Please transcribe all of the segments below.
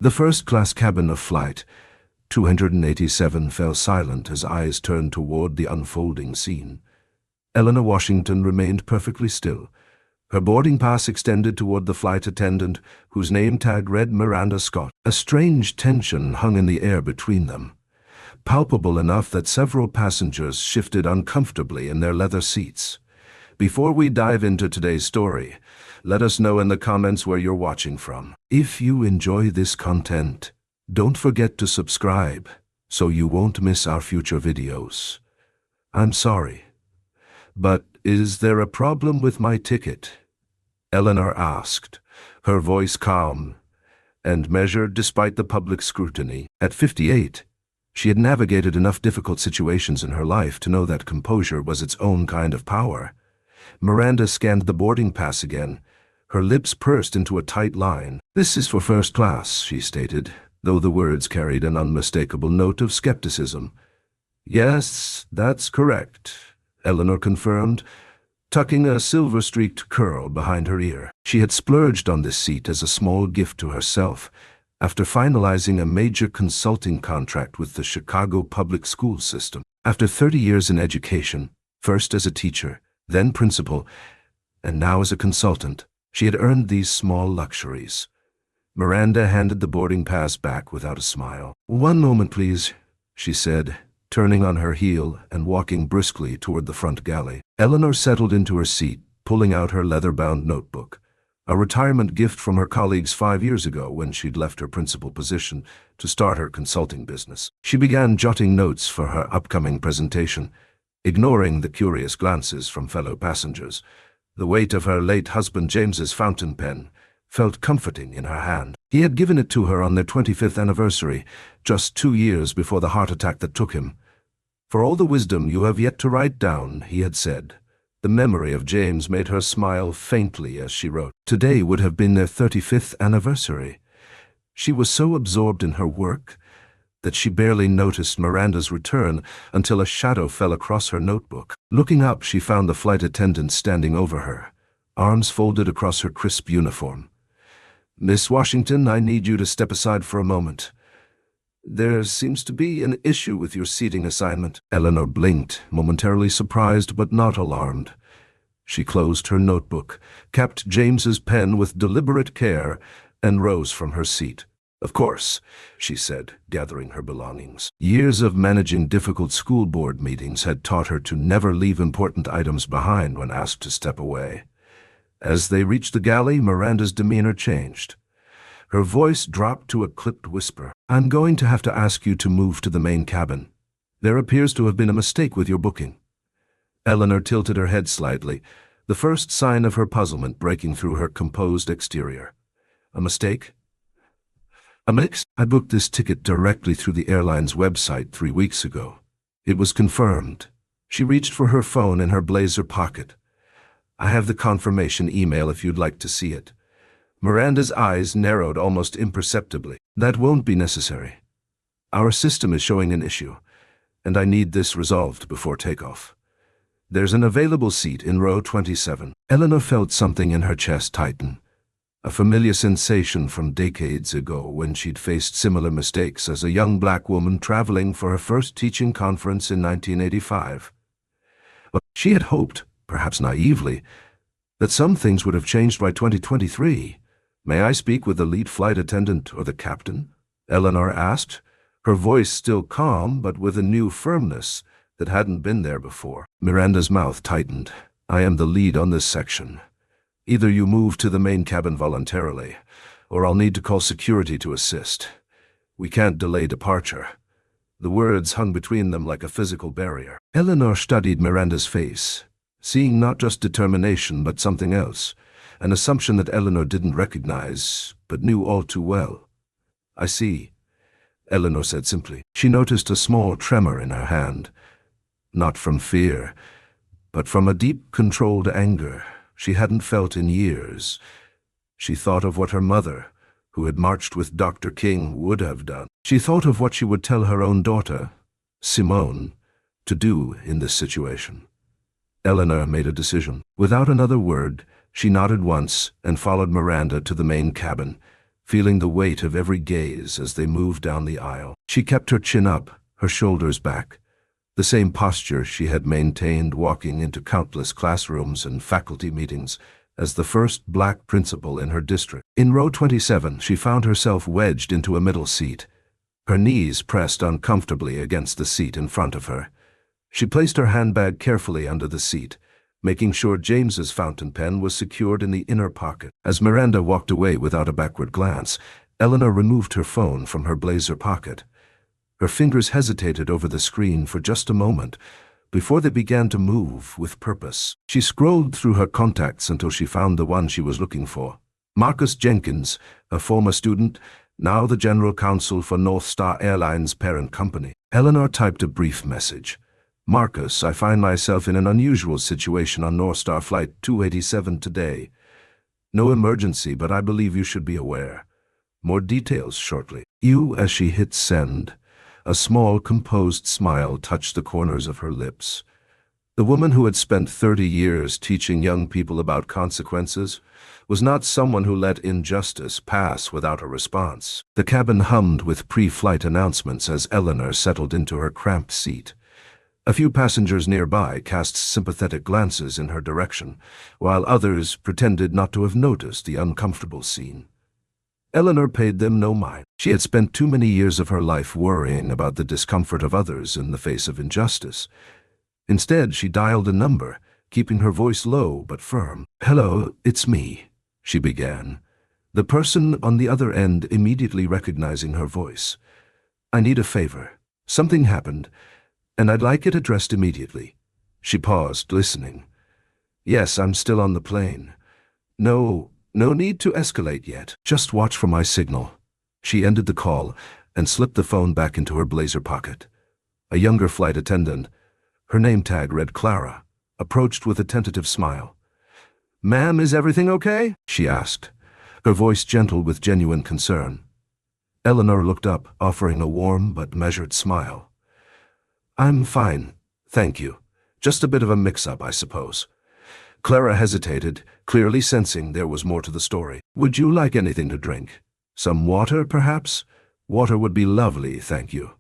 The first-class cabin of Flight 287 fell silent as eyes turned toward the unfolding scene. Eleanor Washington remained perfectly still. Her boarding pass extended toward the flight attendant, whose name tag read Miranda Scott. A strange tension hung in the air between them, palpable enough that several passengers shifted uncomfortably in their leather seats. Before we dive into today's story, let us know in the comments where you're watching from. If you enjoy this content, don't forget to subscribe so you won't miss our future videos. I'm sorry, but is there a problem with my ticket? Eleanor asked, her voice calm and measured despite the public scrutiny. At 58, she had navigated enough difficult situations in her life to know that composure was its own kind of power. Miranda scanned the boarding pass again, her lips pursed into a tight line. "This is for first class," she stated, though the words carried an unmistakable note of skepticism. "Yes, that's correct," Eleanor confirmed, tucking a silver-streaked curl behind her ear. She had splurged on this seat as a small gift to herself after finalizing a major consulting contract with the Chicago public school system. After 30 years in education, first as a teacher, then principal, and now as a consultant, she had earned these small luxuries. Miranda handed the boarding pass back without a smile. "One moment, please," she said, turning on her heel and walking briskly toward the front galley. Eleanor settled into her seat, pulling out her leather-bound notebook, a retirement gift from her colleagues 5 years ago when she'd left her principal position to start her consulting business. She began jotting notes for her upcoming presentation, ignoring the curious glances from fellow passengers. The weight of her late husband James's fountain pen felt comforting in her hand. He had given it to her on their 25th anniversary, just 2 years before the heart attack that took him. "For all the wisdom you have yet to write down," he had said. The memory of James made her smile faintly as she wrote. Today would have been their 35th anniversary. She was so absorbed in her work that she barely noticed Miranda's return until a shadow fell across her notebook. Looking up, she found the flight attendant standing over her, arms folded across her crisp uniform. "Miss Washington, I need you to step aside for a moment. There seems to be an issue with your seating assignment." Eleanor blinked, momentarily surprised but not alarmed. She closed her notebook, capped James's pen with deliberate care, and rose from her seat. "Of course," she said, gathering her belongings. Years of managing difficult school board meetings had taught her to never leave important items behind when asked to step away. As they reached the galley, Miranda's demeanor changed. Her voice dropped to a clipped whisper. "I'm going to have to ask you to move to the main cabin. There appears to have been a mistake with your booking." Eleanor tilted her head slightly, the first sign of her puzzlement breaking through her composed exterior. "A mistake?" "A mix? I booked this ticket directly through the airline's website 3 weeks ago. It was confirmed." She reached for her phone in her blazer pocket. "I have the confirmation email if you'd like to see it." Miranda's eyes narrowed almost imperceptibly. "That won't be necessary. Our system is showing an issue, and I need this resolved before takeoff. There's an available seat in row 27. Eleanor felt something in her chest tighten, a familiar sensation from decades ago when she'd faced similar mistakes as a young black woman traveling for her first teaching conference in 1985. But she had hoped, perhaps naively, that some things would have changed by 2023. "May I speak with the lead flight attendant or the captain?" Eleanor asked, her voice still calm but with a new firmness that hadn't been there before. Miranda's mouth tightened. "I am the lead on this section. Either you move to the main cabin voluntarily, or I'll need to call security to assist. We can't delay departure." The words hung between them like a physical barrier. Eleanor studied Miranda's face, seeing not just determination but something else, an assumption that Eleanor didn't recognize, but knew all too well. "I see," Eleanor said simply. She noticed a small tremor in her hand, not from fear, but from a deep, controlled anger she hadn't felt in years. She thought of what her mother, who had marched with Dr. King, would have done. She thought of what she would tell her own daughter, Simone, to do in this situation. Eleanor made a decision. Without another word, she nodded once and followed Miranda to the main cabin, feeling the weight of every gaze as they moved down the aisle. She kept her chin up, her shoulders back, the same posture she had maintained walking into countless classrooms and faculty meetings as the first black principal in her district. In row 27, she found herself wedged into a middle seat, her knees pressed uncomfortably against the seat in front of her. She placed her handbag carefully under the seat, making sure James's fountain pen was secured in the inner pocket. As Miranda walked away without a backward glance, Eleanor removed her phone from her blazer pocket. Her fingers hesitated over the screen for just a moment before they began to move with purpose. She scrolled through her contacts until she found the one she was looking for. Marcus Jenkins, a former student, now the general counsel for North Star Airline's parent company. Eleanor typed a brief message. Marcus, I find myself in an unusual situation on North Star Flight 287 today. No emergency, but I believe you should be aware. More details shortly. As she hit send, a small, composed smile touched the corners of her lips. The woman who had spent 30 years teaching young people about consequences was not someone who let injustice pass without a response. The cabin hummed with pre-flight announcements as Eleanor settled into her cramped seat. A few passengers nearby cast sympathetic glances in her direction, while others pretended not to have noticed the uncomfortable scene. Eleanor paid them no mind. She had spent too many years of her life worrying about the discomfort of others in the face of injustice. Instead, she dialed a number, keeping her voice low but firm. "Hello, it's me," she began, the person on the other end immediately recognizing her voice. "I need a favor. Something happened, and I'd like it addressed immediately." She paused, listening. "Yes, I'm still on the plane. No need to escalate yet. Just watch for my signal." She ended the call and slipped the phone back into her blazer pocket. A younger flight attendant, her name tag read Clara, approached with a tentative smile. "Ma'am, is everything okay?" she asked, her voice gentle with genuine concern. Eleanor looked up, offering a warm but measured smile. "I'm fine, thank you. Just a bit of a mix-up, I suppose." Clara hesitated, clearly sensing there was more to the story. "Would you like anything to drink? Some water, perhaps?" "Water would be lovely, thank you."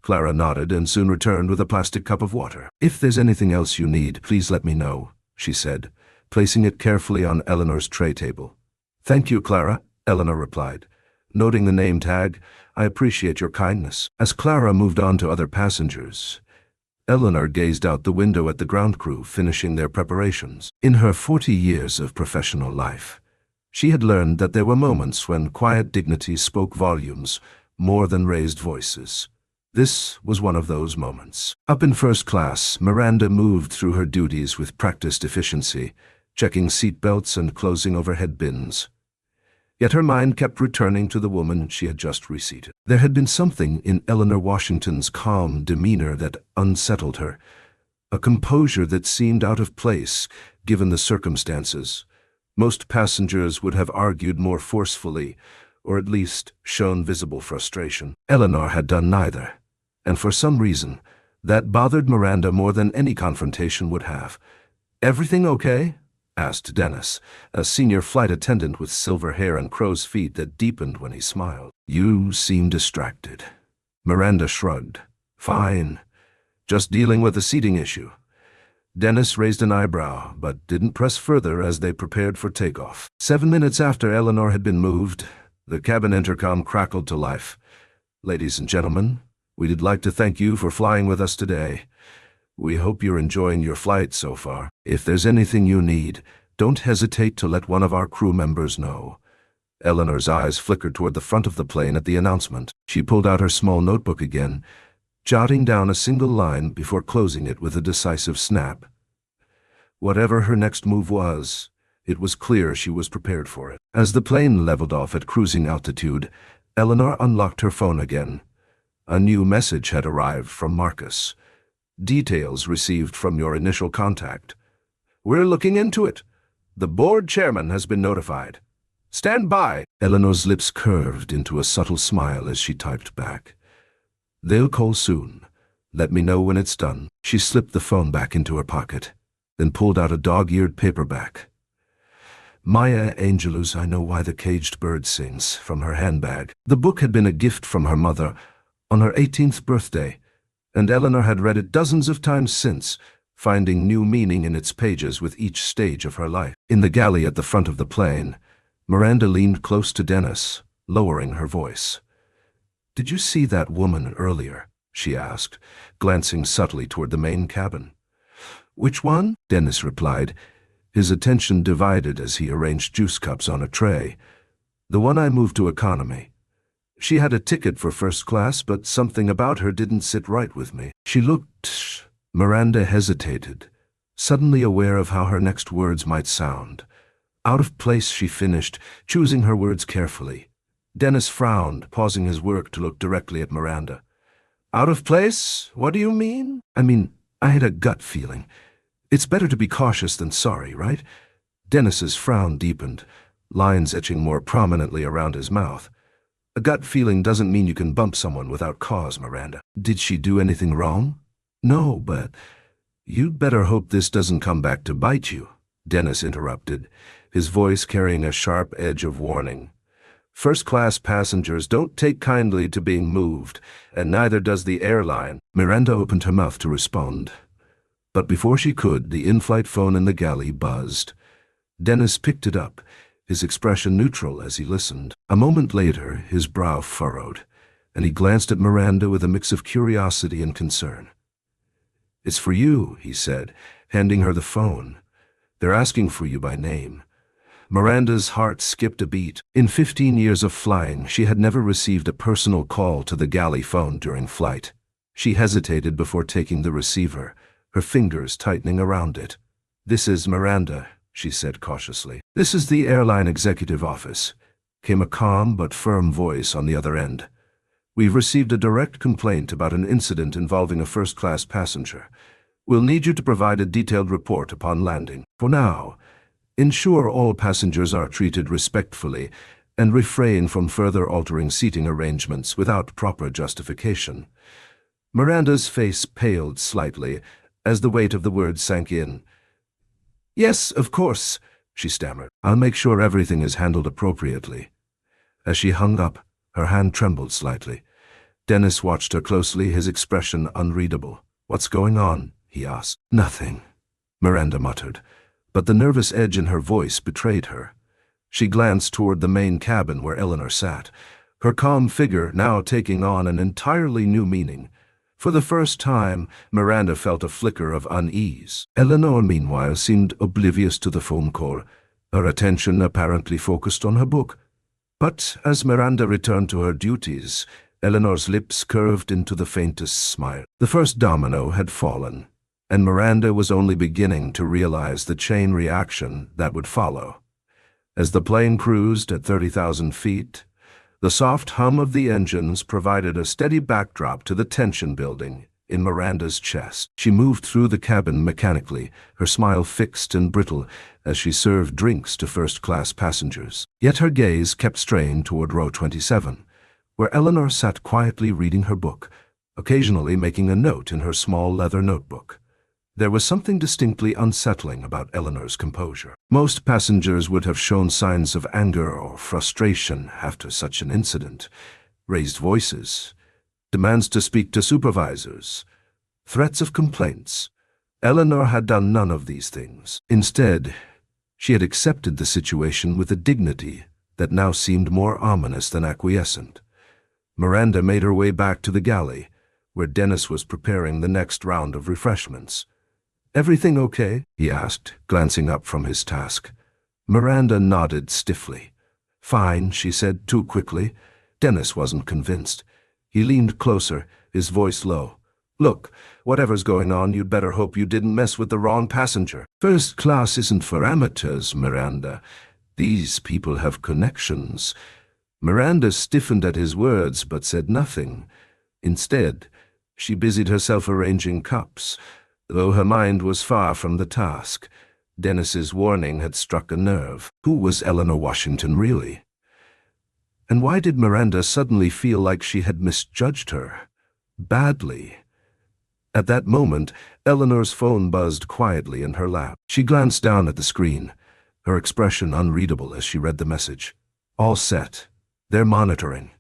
Clara nodded and soon returned with a plastic cup of water. "If there's anything else you need, please let me know," she said, placing it carefully on Eleanor's tray table. "Thank you, Clara," Eleanor replied, noting the name tag. "I appreciate your kindness." As Clara moved on to other passengers, Eleanor gazed out the window at the ground crew finishing their preparations. In her 40 years of professional life, she had learned that there were moments when quiet dignity spoke volumes more than raised voices. This was one of those moments. Up in first class, Miranda moved through her duties with practiced efficiency, checking seat belts and closing overhead bins. Yet her mind kept returning to the woman she had just reseated. There had been something in Eleanor Washington's calm demeanor that unsettled her, a composure that seemed out of place given the circumstances. Most passengers would have argued more forcefully, or at least shown visible frustration. Eleanor had done neither, and for some reason, that bothered Miranda more than any confrontation would have. "Everything okay?" asked Dennis, a senior flight attendant with silver hair and crow's feet that deepened when he smiled. "You seem distracted." Miranda shrugged. "Fine. Just dealing with a seating issue." Dennis raised an eyebrow, but didn't press further as they prepared for takeoff. 7 minutes after Eleanor had been moved, the cabin intercom crackled to life. "Ladies and gentlemen, we'd like to thank you for flying with us today. We hope you're enjoying your flight so far. If there's anything you need, don't hesitate to let one of our crew members know." Eleanor's eyes flickered toward the front of the plane at the announcement. She pulled out her small notebook again, jotting down a single line before closing it with a decisive snap. Whatever her next move was, it was clear she was prepared for it. As the plane leveled off at cruising altitude, Eleanor unlocked her phone again. A new message had arrived from Marcus. "Details received from your initial contact. We're looking into it. The board chairman has been notified. Stand by." Eleanor's lips curved into a subtle smile as she typed back. "They'll call soon. Let me know when it's done." She slipped the phone back into her pocket, then pulled out a dog-eared paperback. Maya Angelou's I Know Why the Caged Bird Sings from her handbag. The book had been a gift from her mother on her 18th birthday, and Eleanor had read it dozens of times since, finding new meaning in its pages with each stage of her life. In the galley at the front of the plane, Miranda leaned close to Dennis, lowering her voice. "Did you see that woman earlier?" she asked, glancing subtly toward the main cabin. "Which one?" Dennis replied, his attention divided as he arranged juice cups on a tray. "The one I moved to economy. She had a ticket for first class, but something about her didn't sit right with me. She looked—" Miranda hesitated, suddenly aware of how her next words might sound. "Out of place," she finished, choosing her words carefully. Dennis frowned, pausing his work to look directly at Miranda. "Out of place? What do you mean?" I had a gut feeling. It's better to be cautious than sorry, right?" Dennis's frown deepened, lines etching more prominently around his mouth. "A gut feeling doesn't mean you can bump someone without cause, Miranda." "Did she do anything wrong?" "No, but you'd better hope this doesn't come back to bite you," Dennis interrupted, his voice carrying a sharp edge of warning. "First-class passengers don't take kindly to being moved, and neither does the airline." Miranda opened her mouth to respond, but before she could, the in-flight phone in the galley buzzed. Dennis picked it up, his expression neutral as he listened. A moment later, his brow furrowed, and he glanced at Miranda with a mix of curiosity and concern. "It's for you," he said, handing her the phone. "They're asking for you by name." Miranda's heart skipped a beat. In 15 years of flying, she had never received a personal call to the galley phone during flight. She hesitated before taking the receiver, her fingers tightening around it. "This is Miranda," she said cautiously. "This is the airline executive office," came a calm but firm voice on the other end. "We've received a direct complaint about an incident involving a first-class passenger. We'll need you to provide a detailed report upon landing. For now, ensure all passengers are treated respectfully and refrain from further altering seating arrangements without proper justification." Miranda's face paled slightly as the weight of the words sank in. "Yes, of course," she stammered. "I'll make sure everything is handled appropriately." As she hung up, her hand trembled slightly. Dennis watched her closely, his expression unreadable. "What's going on?" he asked. "Nothing," Miranda muttered, but the nervous edge in her voice betrayed her. She glanced toward the main cabin where Eleanor sat, her calm figure now taking on an entirely new meaning. For the first time, Miranda felt a flicker of unease. Eleanor, meanwhile, seemed oblivious to the phone call, her attention apparently focused on her book. But as Miranda returned to her duties, Eleanor's lips curved into the faintest smile. The first domino had fallen, and Miranda was only beginning to realize the chain reaction that would follow. As the plane cruised at 30,000 feet, the soft hum of the engines provided a steady backdrop to the tension building in Miranda's chest. She moved through the cabin mechanically, her smile fixed and brittle as she served drinks to first-class passengers. Yet her gaze kept straying toward row 27, where Eleanor sat quietly reading her book, occasionally making a note in her small leather notebook. There was something distinctly unsettling about Eleanor's composure. Most passengers would have shown signs of anger or frustration after such an incident. Raised voices, demands to speak to supervisors, threats of complaints. Eleanor had done none of these things. Instead, she had accepted the situation with a dignity that now seemed more ominous than acquiescent. Miranda made her way back to the galley, where Dennis was preparing the next round of refreshments. "Everything okay?" he asked, glancing up from his task. Miranda nodded stiffly. "Fine," she said too quickly. Dennis wasn't convinced. He leaned closer, his voice low. "Look, whatever's going on, you'd better hope you didn't mess with the wrong passenger. First class isn't for amateurs, Miranda. These people have connections." Miranda stiffened at his words but said nothing. Instead, she busied herself arranging cups, though her mind was far from the task. Dennis's warning had struck a nerve. Who was Eleanor Washington really? And why did Miranda suddenly feel like she had misjudged her? Badly. At that moment, Eleanor's phone buzzed quietly in her lap. She glanced down at the screen. her expression unreadable as she read the message. All set. They're monitoring.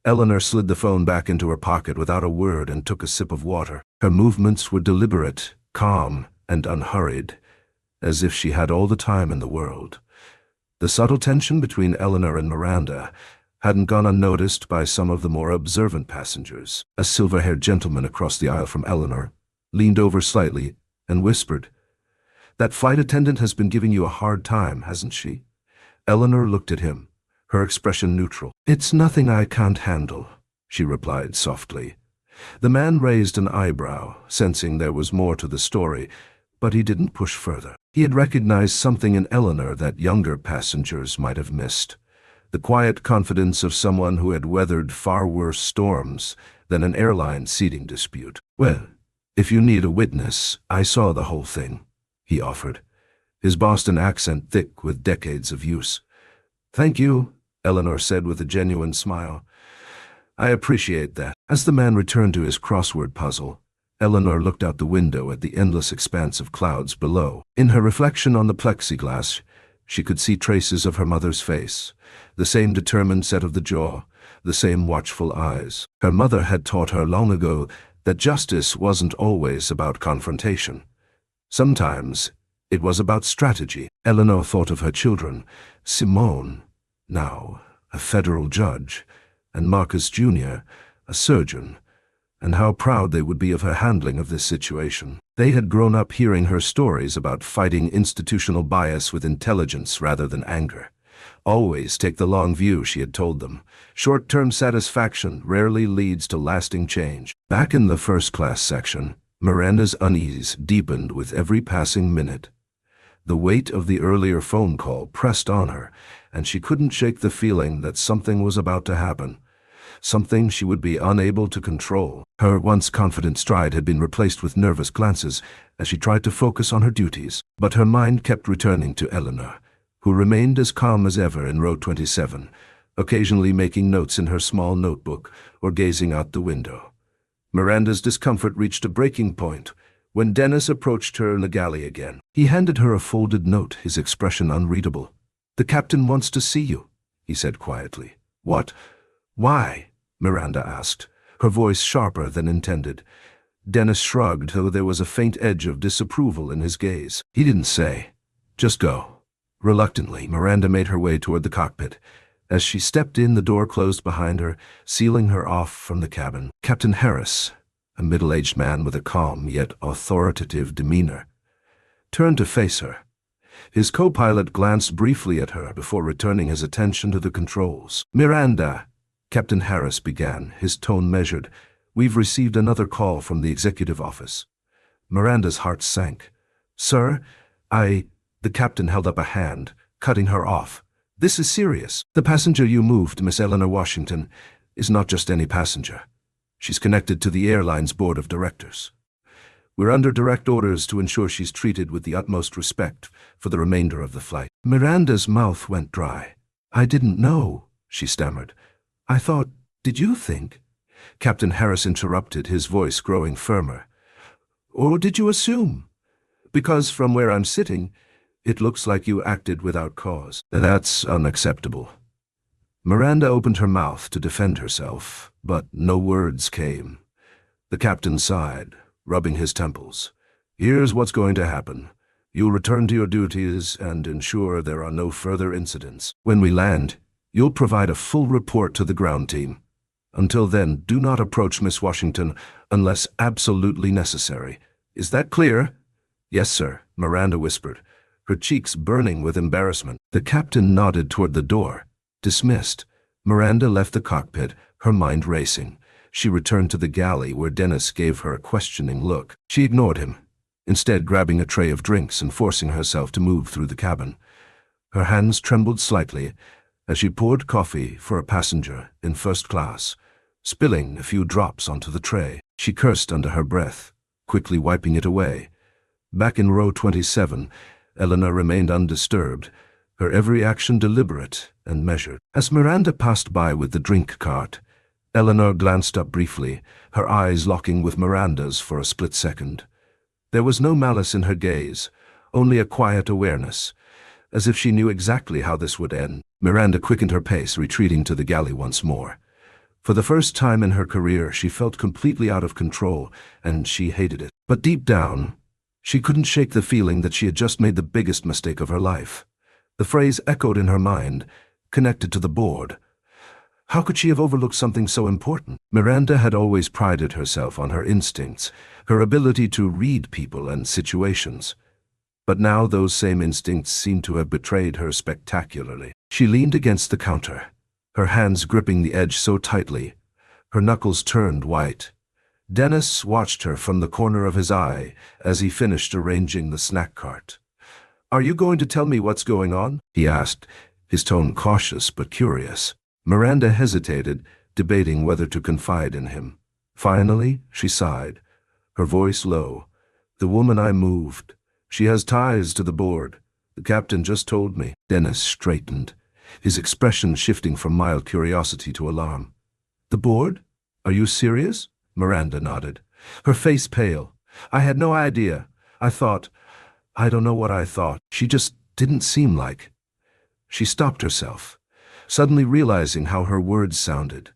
Eleanor slid the phone back into her pocket without a word and took a sip of water. Her movements were deliberate, calm, and unhurried, as if she had all the time in the world. The subtle tension between Eleanor and Miranda hadn't gone unnoticed by some of the more observant passengers. A silver-haired gentleman across the aisle from Eleanor leaned over slightly and whispered, "That flight attendant has been giving you a hard time, hasn't she?" Eleanor looked at him, her expression neutral. "It's nothing I can't handle," she replied softly. The man raised an eyebrow, sensing there was more to the story, but he didn't push further. He had recognized something in Eleanor that younger passengers might have missed. The quiet confidence of someone who had weathered far worse storms than an airline seating dispute. "Well, if you need a witness, I saw the whole thing," he offered, his Boston accent thick with decades of use. "Thank you," Eleanor said with a genuine smile. "I appreciate that." As the man returned to his crossword puzzle, Eleanor looked out the window at the endless expanse of clouds below. In her reflection on the plexiglass, she could see traces of her mother's face, the same determined set of the jaw, the same watchful eyes. Her mother had taught her long ago that justice wasn't always about confrontation. Sometimes it was about strategy. Eleanor thought of her children, Simone, now a federal judge, and Marcus Jr., a surgeon, and how proud they would be of her handling of this situation. They had grown up hearing her stories about fighting institutional bias with intelligence rather than anger. Always take the long view, she had told them. Short-term satisfaction rarely leads to lasting change. Back in the first-class section, Miranda's unease deepened with every passing minute. The weight of the earlier phone call pressed on her, and she couldn't shake the feeling that something was about to happen. Something she would be unable to control. Her once confident stride had been replaced with nervous glances as she tried to focus on her duties, but her mind kept returning to Eleanor, who remained as calm as ever in row 27, occasionally making notes in her small notebook or gazing out the window. Miranda's discomfort reached a breaking point when Dennis approached her in the galley again. He handed her a folded note, his expression unreadable. "The captain wants to see you," he said quietly. "What? Why?" Miranda asked, her voice sharper than intended. Dennis shrugged, though there was a faint edge of disapproval in his gaze. "He didn't say. Just go." Reluctantly, Miranda made her way toward the cockpit. As she stepped in, the door closed behind her, sealing her off from the cabin. Captain Harris, a middle-aged man with a calm yet authoritative demeanor, turned to face her. His co-pilot glanced briefly at her before returning his attention to the controls. "Miranda," Captain Harris began, his tone measured, "we've received another call from the executive office." Miranda's heart sank. "Sir, The captain held up a hand, cutting her off. "This is serious. The passenger you moved, Miss Eleanor Washington, is not just any passenger. She's connected to the airline's board of directors. We're under direct orders to ensure she's treated with the utmost respect for the remainder of the flight." Miranda's mouth went dry. "I didn't know," she stammered. "I thought, did you think?" Captain Harris interrupted, his voice growing firmer. "Or did you assume? Because from where I'm sitting, it looks like you acted without cause." "That's unacceptable." Miranda opened her mouth to defend herself, but no words came. The captain sighed, rubbing his temples. "Here's what's going to happen. You'll return to your duties and ensure there are no further incidents. When we land, you'll provide a full report to the ground team. Until then, do not approach Miss Washington unless absolutely necessary. Is that clear?" "Yes, sir," Miranda whispered, her cheeks burning with embarrassment. The captain nodded toward the door. Dismissed, Miranda left the cockpit, her mind racing. She returned to the galley where Dennis gave her a questioning look. She ignored him, instead grabbing a tray of drinks and forcing herself to move through the cabin. Her hands trembled slightly as she poured coffee for a passenger in first class, spilling a few drops onto the tray. She cursed under her breath, quickly wiping it away. Back in row 27, Eleanor remained undisturbed, her every action deliberate and measured. As Miranda passed by with the drink cart, Eleanor glanced up briefly, her eyes locking with Miranda's for a split second. There was no malice in her gaze, only a quiet awareness. as if she knew exactly how this would end. Miranda quickened her pace, retreating to the galley once more. For the first time in her career, she felt completely out of control, and she hated it. But deep down, she couldn't shake the feeling that she had just made the biggest mistake of her life. The phrase echoed in her mind, connected to the board. How could she have overlooked something so important? Miranda had always prided herself on her instincts, her ability to read people and situations. But now those same instincts seemed to have betrayed her spectacularly. She leaned against the counter, her hands gripping the edge so tightly, her knuckles turned white. Dennis watched her from the corner of his eye as he finished arranging the snack cart. "Are you going to tell me what's going on?" he asked, his tone cautious but curious. Miranda hesitated, debating whether to confide in him. Finally, she sighed, her voice low. "The woman I moved. She has ties to the board. The captain just told me." Dennis straightened, his expression shifting from mild curiosity to alarm. "The board? Are you serious?" Miranda nodded, her face pale. "I had no idea. I don't know what I thought. She just didn't seem like." She stopped herself, suddenly realizing how her words sounded.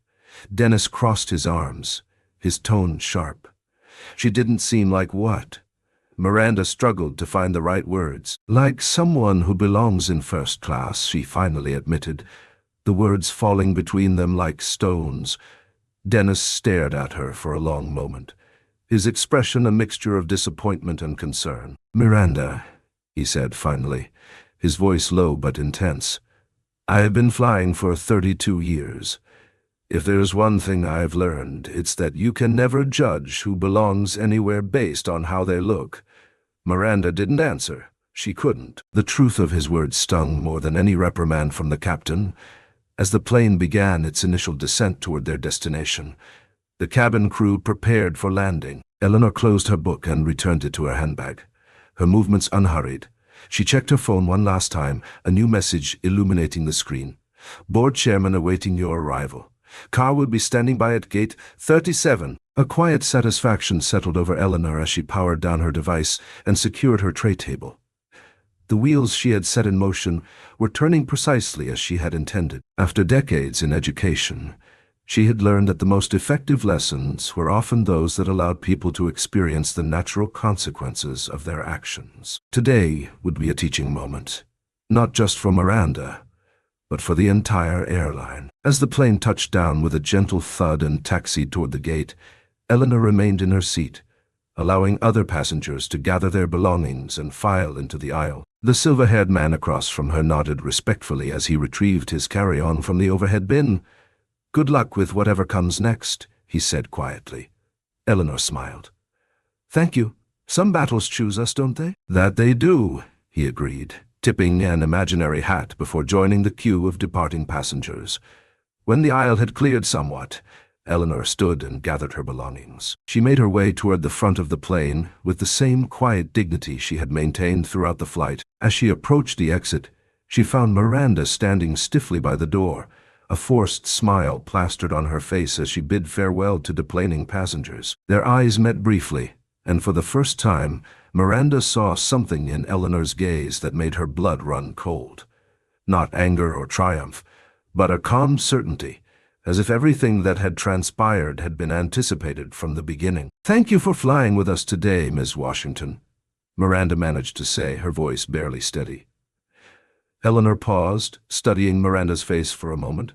Dennis crossed his arms, his tone sharp. "She didn't seem like what?" Miranda struggled to find the right words. "Like someone who belongs in first class," she finally admitted, the words falling between them like stones. Dennis stared at her for a long moment, his expression a mixture of disappointment and concern. "Miranda," he said finally, his voice low but intense, "I have been flying for 32 years. If there's one thing I've learned, it's that you can never judge who belongs anywhere based on how they look." Miranda didn't answer. She couldn't. The truth of his words stung more than any reprimand from the captain. As the plane began its initial descent toward their destination, the cabin crew prepared for landing. Eleanor closed her book and returned it to her handbag, her movements unhurried. She checked her phone one last time, a new message illuminating the screen. "Board chairman awaiting your arrival. Car will be standing by at gate 37. A quiet satisfaction settled over Eleanor as she powered down her device and secured her tray table. The wheels she had set in motion were turning precisely as she had intended. After decades in education, she had learned that the most effective lessons were often those that allowed people to experience the natural consequences of their actions. Today would be a teaching moment, not just for Miranda, but for the entire airline. As the plane touched down with a gentle thud and taxied toward the gate, Eleanor remained in her seat, allowing other passengers to gather their belongings and file into the aisle. The silver-haired man across from her nodded respectfully as he retrieved his carry-on from the overhead bin. "Good luck with whatever comes next," he said quietly. Eleanor smiled. "Thank you. Some battles choose us, don't they?" "That they do," he agreed, tipping an imaginary hat before joining the queue of departing passengers. When the aisle had cleared somewhat, Eleanor stood and gathered her belongings. She made her way toward the front of the plane with the same quiet dignity she had maintained throughout the flight. As she approached the exit, she found Miranda standing stiffly by the door, a forced smile plastered on her face as she bid farewell to deplaning passengers. Their eyes met briefly, and for the first time, Miranda saw something in Eleanor's gaze that made her blood run cold. Not anger or triumph, but a calm certainty, as if everything that had transpired had been anticipated from the beginning. "Thank you for flying with us today, Ms. Washington," Miranda managed to say, her voice barely steady. Eleanor paused, studying Miranda's face for a moment.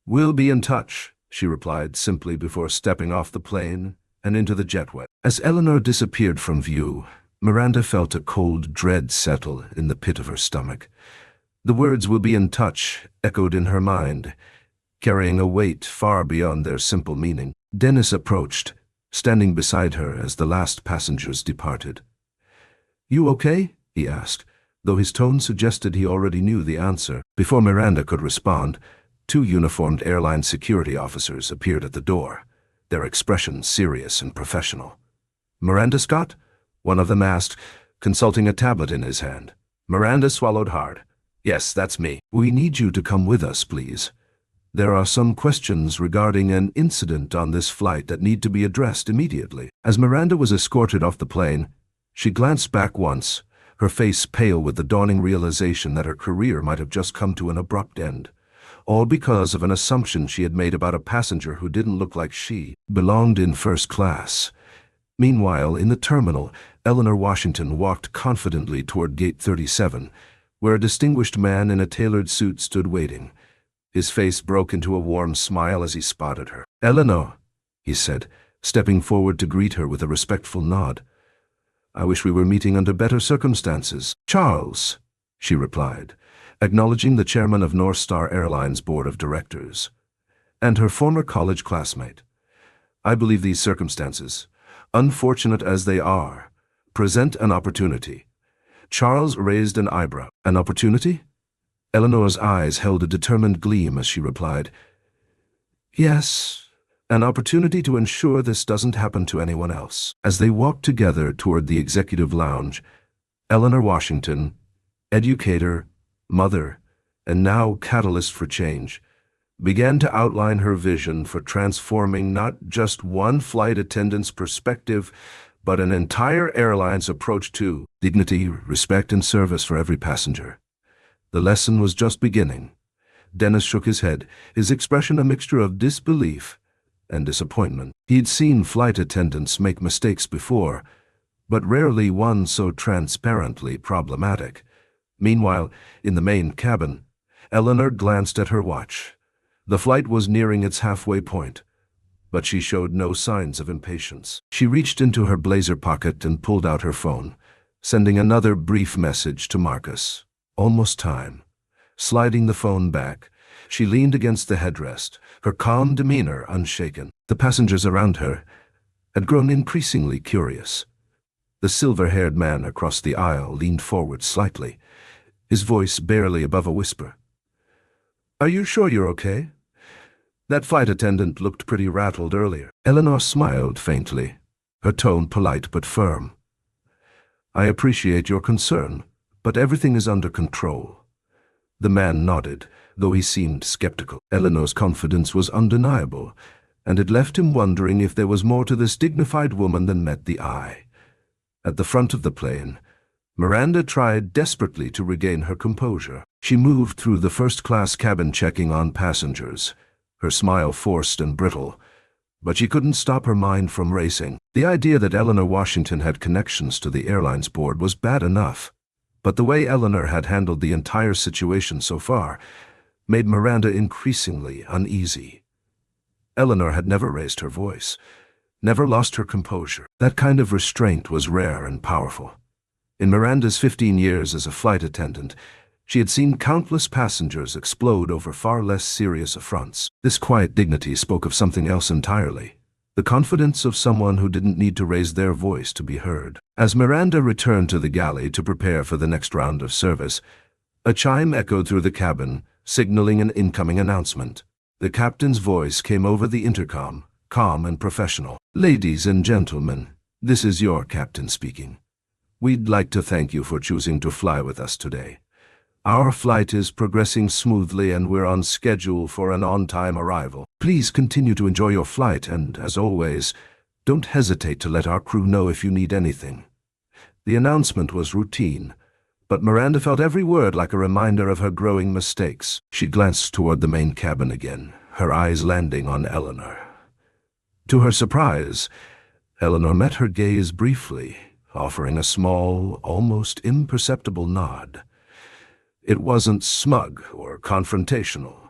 "We'll be in touch," she replied simply before stepping off the plane and into the jetway. As Eleanor disappeared from view, Miranda felt a cold dread settle in the pit of her stomach. The words "will be in touch" echoed in her mind, carrying a weight far beyond their simple meaning. Dennis approached, standing beside her as the last passengers departed. "You okay?" he asked, though his tone suggested he already knew the answer. Before Miranda could respond, two uniformed airline security officers appeared at the door, their expressions serious and professional. "Miranda Scott?" one of them asked, consulting a tablet in his hand. Miranda swallowed hard. "Yes, that's me." "We need you to come with us, please. There are some questions regarding an incident on this flight that need to be addressed immediately." As Miranda was escorted off the plane, she glanced back once, her face pale with the dawning realization that her career might have just come to an abrupt end, all because of an assumption she had made about a passenger who didn't look like she belonged in first class. Meanwhile, in the terminal, Eleanor Washington walked confidently toward Gate 37, where a distinguished man in a tailored suit stood waiting. His face broke into a warm smile as he spotted her. "Eleanor," he said, stepping forward to greet her with a respectful nod. "I wish we were meeting under better circumstances." "Charles," she replied, acknowledging the chairman of North Star Airlines board of directors, and her former college classmate. "I believe these circumstances, unfortunate as they are, present an opportunity." Charles raised an eyebrow. "An opportunity?" Eleanor's eyes held a determined gleam as she replied, "Yes, an opportunity to ensure this doesn't happen to anyone else." As they walked together toward the executive lounge, Eleanor Washington, educator, mother, and now catalyst for change, began to outline her vision for transforming not just one flight attendant's perspective, but an entire airline's approach to dignity, respect, and service for every passenger. The lesson was just beginning. Dennis shook his head, his expression a mixture of disbelief and disappointment. He'd seen flight attendants make mistakes before, but rarely one so transparently problematic. Meanwhile, in the main cabin, Eleanor glanced at her watch. The flight was nearing its halfway point, but she showed no signs of impatience. She reached into her blazer pocket and pulled out her phone, sending another brief message to Marcus. Almost time. Sliding the phone back, she leaned against the headrest, her calm demeanor unshaken. The passengers around her had grown increasingly curious. The silver-haired man across the aisle leaned forward slightly, his voice barely above a whisper. "Are you sure you're okay? That flight attendant looked pretty rattled earlier." Eleanor smiled faintly, her tone polite but firm. "I appreciate your concern, but everything is under control." The man nodded, though he seemed skeptical. Eleanor's confidence was undeniable, and it left him wondering if there was more to this dignified woman than met the eye. At the front of the plane, Miranda tried desperately to regain her composure. She moved through the first-class cabin checking on passengers, her smile forced and brittle, but she couldn't stop her mind from racing. The idea that Eleanor Washington had connections to the airline's board was bad enough, but the way Eleanor had handled the entire situation so far made Miranda increasingly uneasy. Eleanor had never raised her voice, never lost her composure. That kind of restraint was rare and powerful. In Miranda's 15 years as a flight attendant, she had seen countless passengers explode over far less serious affronts. This quiet dignity spoke of something else entirely, the confidence of someone who didn't need to raise their voice to be heard. As Miranda returned to the galley to prepare for the next round of service, a chime echoed through the cabin, signaling an incoming announcement. The captain's voice came over the intercom, calm and professional. "Ladies and gentlemen, this is your captain speaking. We'd like to thank you for choosing to fly with us today. Our flight is progressing smoothly and we're on schedule for an on-time arrival. Please continue to enjoy your flight and, as always, don't hesitate to let our crew know if you need anything." The announcement was routine, but Miranda felt every word like a reminder of her growing mistakes. She glanced toward the main cabin again, her eyes landing on Eleanor. To her surprise, Eleanor met her gaze briefly, offering a small, almost imperceptible nod. It wasn't smug or confrontational.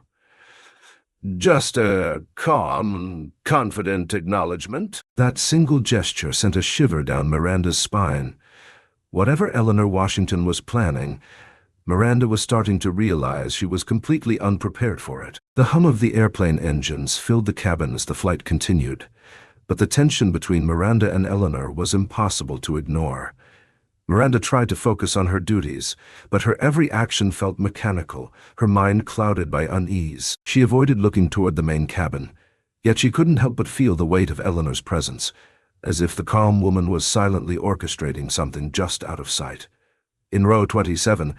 Just a calm, confident acknowledgement. That single gesture sent a shiver down Miranda's spine. Whatever Eleanor Washington was planning, Miranda was starting to realize she was completely unprepared for it. The hum of the airplane engines filled the cabin as the flight continued, but the tension between Miranda and Eleanor was impossible to ignore. Miranda tried to focus on her duties, but her every action felt mechanical, her mind clouded by unease. She avoided looking toward the main cabin, yet she couldn't help but feel the weight of Eleanor's presence, as if the calm woman was silently orchestrating something just out of sight. In row 27,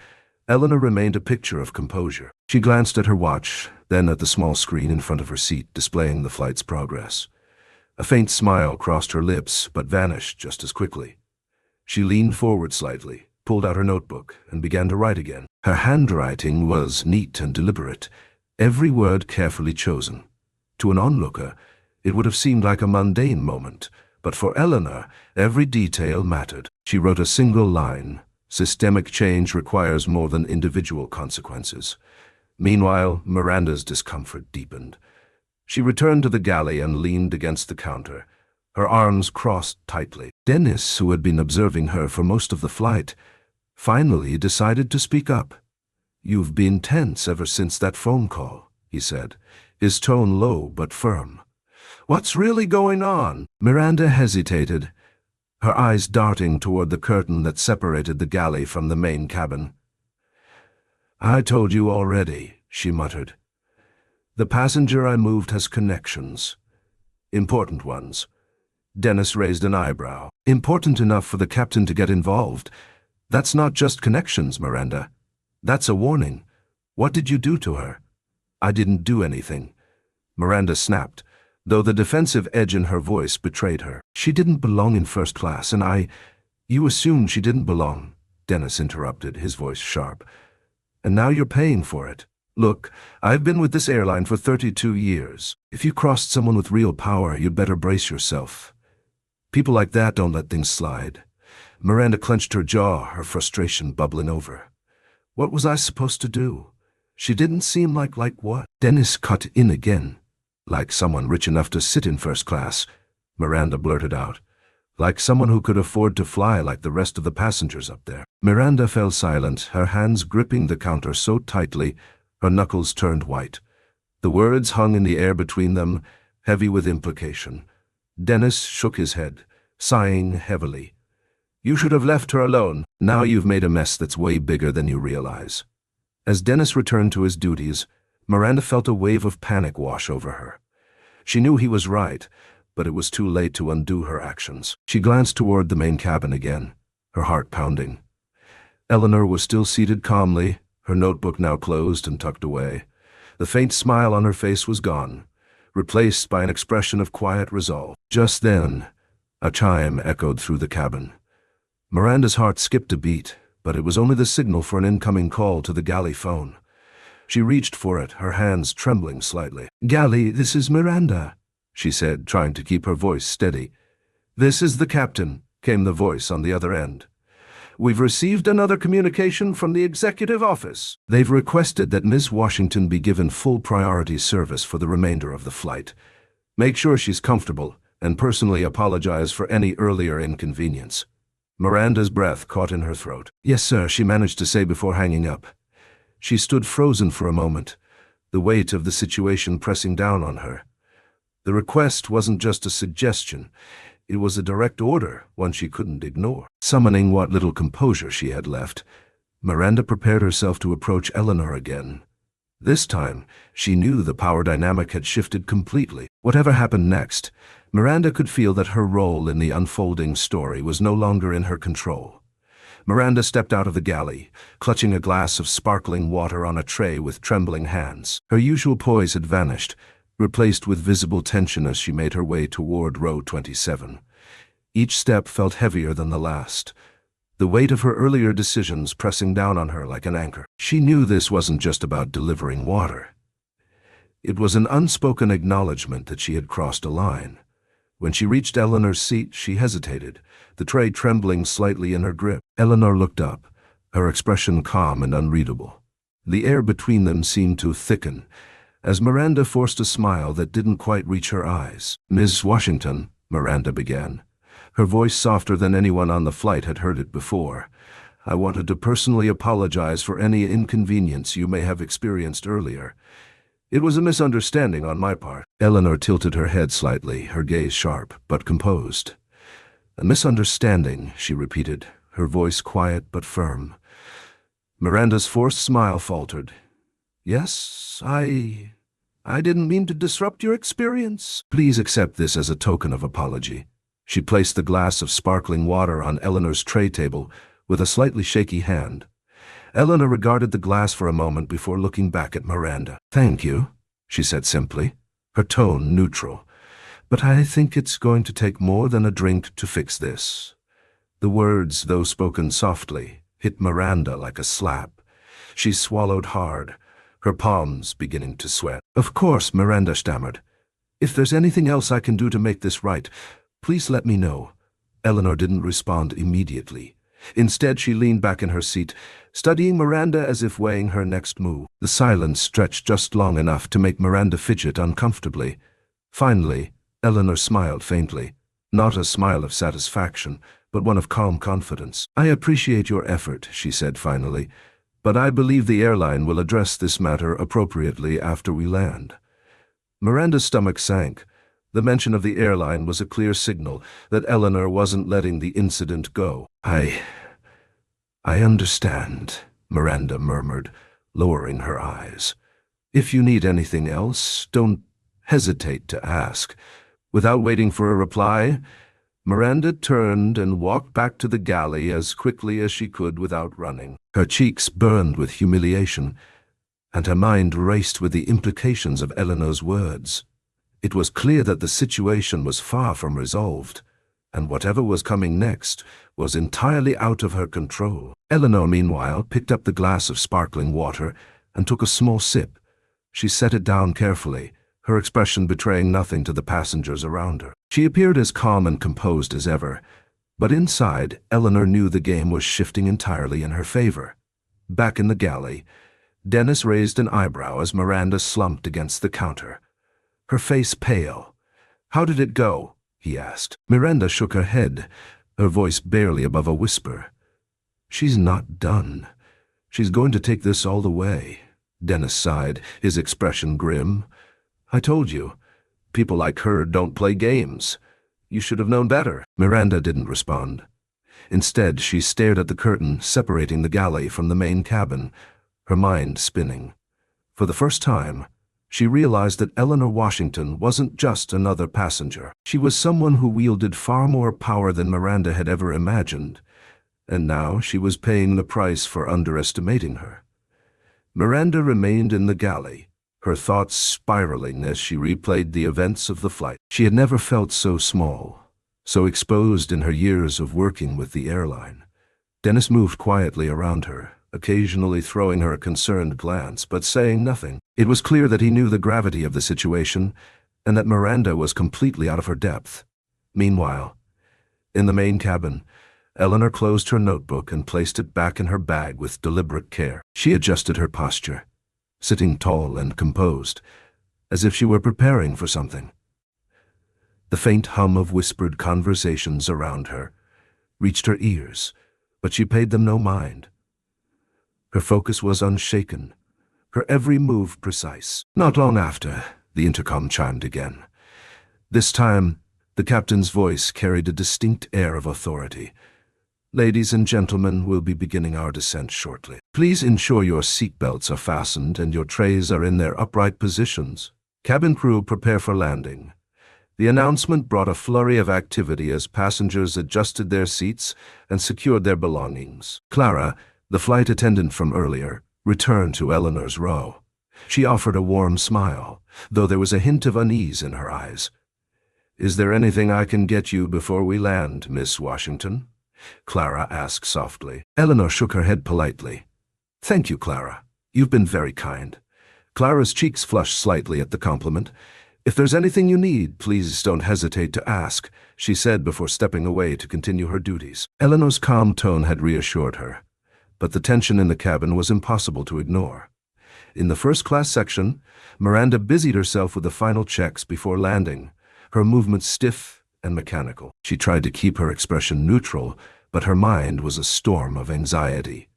Eleanor remained a picture of composure. She glanced at her watch, then at the small screen in front of her seat displaying the flight's progress. A faint smile crossed her lips, but vanished just as quickly. She leaned forward slightly, pulled out her notebook, and began to write again. Her handwriting was neat and deliberate, every word carefully chosen. To an onlooker, it would have seemed like a mundane moment, but for Eleanor, every detail mattered. She wrote a single line: "Systemic change requires more than individual consequences." Meanwhile, Miranda's discomfort deepened. She returned to the galley and leaned against the counter, her arms crossed tightly. Dennis, who had been observing her for most of the flight, finally decided to speak up. "You've been tense ever since that phone call," he said, his tone low but firm. "What's really going on?" Miranda hesitated, her eyes darting toward the curtain that separated the galley from the main cabin. "I told you already," she muttered. "The passenger I moved has connections. Important ones." Dennis raised an eyebrow. "Important enough for the captain to get involved. That's not just connections, Miranda. That's a warning. What did you do to her?" "I didn't do anything," Miranda snapped, though the defensive edge in her voice betrayed her. "She didn't belong in first class, and You assumed she didn't belong," Dennis interrupted, his voice sharp. "And now you're paying for it. Look, I've been with this airline for 32 years. If you crossed someone with real power, you'd better brace yourself. People like that don't let things slide." Miranda clenched her jaw, her frustration bubbling over. "What was I supposed to do? She didn't seem like what?" Dennis cut in again. "Like someone rich enough to sit in first class," Miranda blurted out. "Like someone who could afford to fly like the rest of the passengers up there." Miranda fell silent, her hands gripping the counter so tightly her knuckles turned white. The words hung in the air between them, heavy with implication. Dennis shook his head, sighing heavily. "You should have left her alone. Now you've made a mess that's way bigger than you realize." As Dennis returned to his duties, Miranda felt a wave of panic wash over her. She knew he was right, but it was too late to undo her actions. She glanced toward the main cabin again, her heart pounding. Eleanor was still seated calmly, her notebook now closed and tucked away. The faint smile on her face was gone, replaced by an expression of quiet resolve. Just then, a chime echoed through the cabin. Miranda's heart skipped a beat, but it was only the signal for an incoming call to the galley phone. She reached for it, her hands trembling slightly. "Galley, this is Miranda," she said, trying to keep her voice steady. "This is the captain," came the voice on the other end. "We've received another communication from the executive office. They've requested that Miss Washington be given full priority service for the remainder of the flight. Make sure she's comfortable, and personally apologize for any earlier inconvenience." Miranda's breath caught in her throat. "Yes, sir," she managed to say before hanging up. She stood frozen for a moment, the weight of the situation pressing down on her. The request wasn't just a suggestion. It was a direct order, one she couldn't ignore. Summoning what little composure she had left, Miranda prepared herself to approach Eleanor again. This time, she knew the power dynamic had shifted completely. Whatever happened next, Miranda could feel that her role in the unfolding story was no longer in her control. Miranda stepped out of the galley, clutching a glass of sparkling water on a tray with trembling hands. Her usual poise had vanished, replaced with visible tension as she made her way toward row 27. Each step felt heavier than the last, the weight of her earlier decisions pressing down on her like an anchor. She knew this wasn't just about delivering water. It was an unspoken acknowledgement that she had crossed a line. When she reached Eleanor's seat, she hesitated, the tray trembling slightly in her grip. Eleanor looked up, her expression calm and unreadable. The air between them seemed to thicken, as Miranda forced a smile that didn't quite reach her eyes. "Ms. Washington," Miranda began, her voice softer than anyone on the flight had heard it before. "I wanted to personally apologize for any inconvenience you may have experienced earlier. It was a misunderstanding on my part." Eleanor tilted her head slightly, her gaze sharp, but composed. "A misunderstanding," she repeated, her voice quiet but firm. Miranda's forced smile faltered. "Yes, I didn't mean to disrupt your experience. Please accept this as a token of apology." She placed the glass of sparkling water on Eleanor's tray table with a slightly shaky hand. Eleanor regarded the glass for a moment before looking back at Miranda. "Thank you," she said simply, her tone neutral. "But I think it's going to take more than a drink to fix this." The words, though spoken softly, hit Miranda like a slap. She swallowed hard, her palms beginning to sweat. "Of course," Miranda stammered. "If there's anything else I can do to make this right, please let me know." Eleanor didn't respond immediately. Instead, she leaned back in her seat, studying Miranda as if weighing her next move. The silence stretched just long enough to make Miranda fidget uncomfortably. Finally, Eleanor smiled faintly, not a smile of satisfaction, but one of calm confidence. "I appreciate your effort," she said finally, "but I believe the airline will address this matter appropriately after we land." Miranda's stomach sank. The mention of the airline was a clear signal that Eleanor wasn't letting the incident go. I understand," Miranda murmured, lowering her eyes. "If you need anything else, don't hesitate to ask." Without waiting for a reply, Miranda turned and walked back to the galley as quickly as she could without running. Her cheeks burned with humiliation, and her mind raced with the implications of Eleanor's words. It was clear that the situation was far from resolved, and whatever was coming next was entirely out of her control. Eleanor, meanwhile, picked up the glass of sparkling water and took a small sip. She set it down carefully, her expression betraying nothing to the passengers around her. She appeared as calm and composed as ever, but inside, Eleanor knew the game was shifting entirely in her favor. Back in the galley, Dennis raised an eyebrow as Miranda slumped against the counter, her face pale. "How did it go?" he asked. Miranda shook her head, her voice barely above a whisper. "She's not done. She's going to take this all the way." Dennis sighed, his expression grim. "I told you, people like her don't play games. You should have known better." Miranda didn't respond. Instead, she stared at the curtain separating the galley from the main cabin, her mind spinning. For the first time, she realized that Eleanor Washington wasn't just another passenger. She was someone who wielded far more power than Miranda had ever imagined, and now she was paying the price for underestimating her. Miranda remained in the galley, her thoughts spiraling as she replayed the events of the flight. She had never felt so small, so exposed in her years of working with the airline. Dennis moved quietly around her, occasionally throwing her a concerned glance, but saying nothing. It was clear that he knew the gravity of the situation, and that Miranda was completely out of her depth. Meanwhile, in the main cabin, Eleanor closed her notebook and placed it back in her bag with deliberate care. She adjusted her posture, sitting tall and composed, as if she were preparing for something. The faint hum of whispered conversations around her reached her ears, but she paid them no mind. Her focus was unshaken, her every move precise. Not long after, the intercom chimed again. This time, the captain's voice carried a distinct air of authority. "Ladies and gentlemen, we'll be beginning our descent shortly. Please ensure your seatbelts are fastened and your trays are in their upright positions. Cabin crew, prepare for landing." The announcement brought a flurry of activity as passengers adjusted their seats and secured their belongings. Clara, the flight attendant from earlier, returned to Eleanor's row. She offered a warm smile, though there was a hint of unease in her eyes. "Is there anything I can get you before we land, Miss Washington?" Clara asked softly. Eleanor shook her head politely. "Thank you, Clara. You've been very kind." Clara's cheeks flushed slightly at the compliment. "If there's anything you need, please don't hesitate to ask," she said before stepping away to continue her duties. Eleanor's calm tone had reassured her, but the tension in the cabin was impossible to ignore. In the first-class section, Miranda busied herself with the final checks before landing, her movements stiff and mechanical. She tried to keep her expression neutral, but her mind was a storm of anxiety.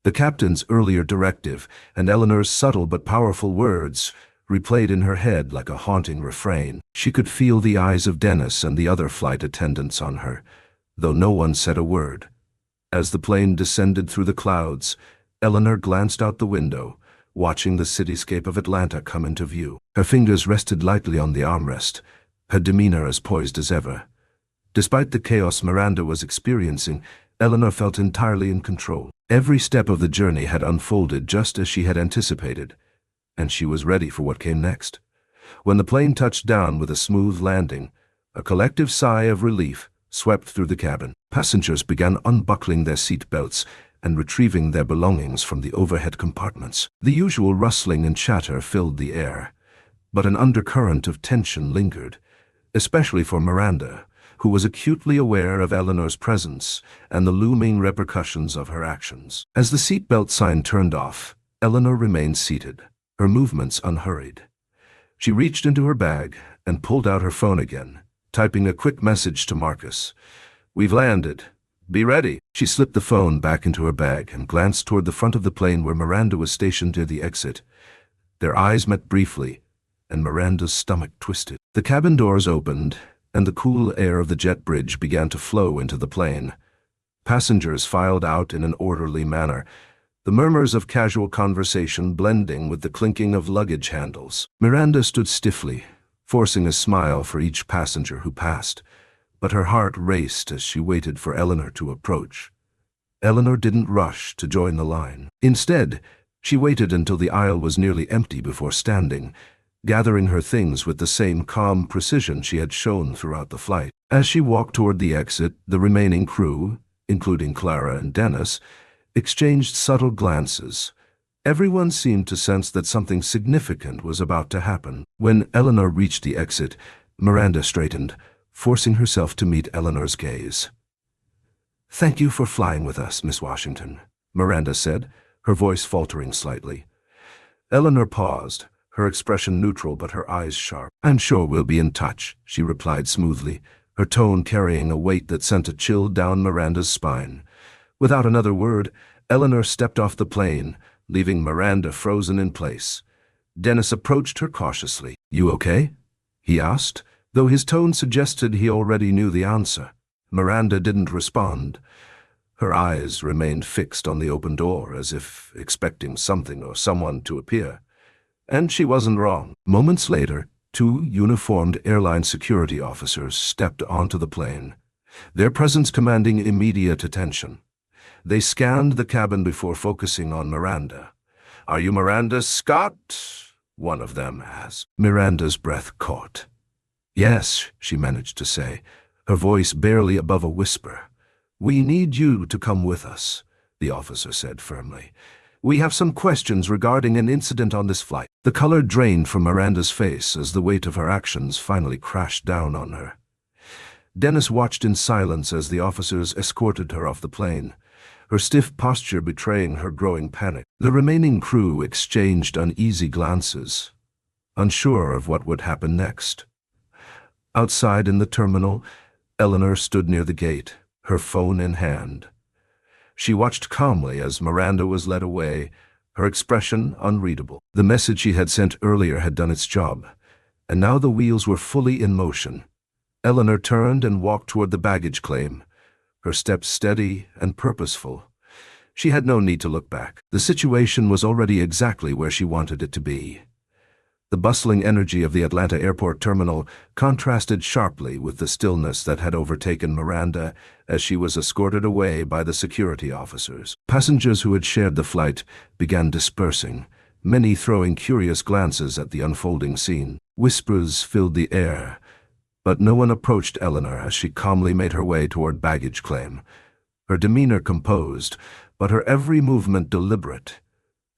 The captain's earlier directive and Eleanor's subtle but powerful words replayed in her head like a haunting refrain. She could feel the eyes of Dennis and the other flight attendants on her, though no one said a word. As the plane descended through the clouds, Eleanor glanced out the window, watching the cityscape of Atlanta come into view. Her fingers rested lightly on the armrest, her demeanor as poised as ever. Despite the chaos Miranda was experiencing, Eleanor felt entirely in control. Every step of the journey had unfolded just as she had anticipated, and she was ready for what came next. When the plane touched down with a smooth landing, a collective sigh of relief swept through the cabin. Passengers began unbuckling their seat belts and retrieving their belongings from the overhead compartments. The usual rustling and chatter filled the air, but an undercurrent of tension lingered, especially for Miranda, who was acutely aware of Eleanor's presence and the looming repercussions of her actions. As the seatbelt sign turned off, Eleanor remained seated, her movements unhurried. She reached into her bag and pulled out her phone again, typing a quick message to Marcus. "We've landed. Be ready." She slipped the phone back into her bag and glanced toward the front of the plane where Miranda was stationed near the exit. Their eyes met briefly, and Miranda's stomach twisted. The cabin doors opened, and the cool air of the jet bridge began to flow into the plane. Passengers filed out in an orderly manner, the murmurs of casual conversation blending with the clinking of luggage handles. Miranda stood stiffly, forcing a smile for each passenger who passed, but her heart raced as she waited for Eleanor to approach. Eleanor didn't rush to join the line. Instead, she waited until the aisle was nearly empty before standing, gathering her things with the same calm precision she had shown throughout the flight. As she walked toward the exit, the remaining crew, including Clara and Dennis, exchanged subtle glances. Everyone seemed to sense that something significant was about to happen. When Eleanor reached the exit, Miranda straightened, forcing herself to meet Eleanor's gaze. "Thank you for flying with us, Miss Washington," Miranda said, her voice faltering slightly. Eleanor paused, her expression neutral but her eyes sharp. "I'm sure we'll be in touch," she replied smoothly, her tone carrying a weight that sent a chill down Miranda's spine. Without another word, Eleanor stepped off the plane, leaving Miranda frozen in place. Dennis approached her cautiously. "You okay?" he asked, though his tone suggested he already knew the answer. Miranda didn't respond. Her eyes remained fixed on the open door, as if expecting something or someone to appear. And she wasn't wrong. Moments later, two uniformed airline security officers stepped onto the plane, their presence commanding immediate attention. They scanned the cabin before focusing on Miranda. "Are you Miranda Scott?" one of them asked. Miranda's breath caught. "Yes," she managed to say, her voice barely above a whisper. "We need you to come with us," the officer said firmly. "We have some questions regarding an incident on this flight." The color drained from Miranda's face as the weight of her actions finally crashed down on her. Dennis watched in silence as the officers escorted her off the plane, her stiff posture betraying her growing panic. The remaining crew exchanged uneasy glances, unsure of what would happen next. Outside in the terminal, Eleanor stood near the gate, her phone in hand. She watched calmly as Miranda was led away, her expression unreadable. The message she had sent earlier had done its job, and now the wheels were fully in motion. Eleanor turned and walked toward the baggage claim, her steps steady and purposeful. She had no need to look back. The situation was already exactly where she wanted it to be. The bustling energy of the Atlanta airport terminal contrasted sharply with the stillness that had overtaken Miranda as she was escorted away by the security officers. Passengers who had shared the flight began dispersing, many throwing curious glances at the unfolding scene. Whispers filled the air, but no one approached Eleanor as she calmly made her way toward baggage claim, her demeanor composed, but her every movement deliberate,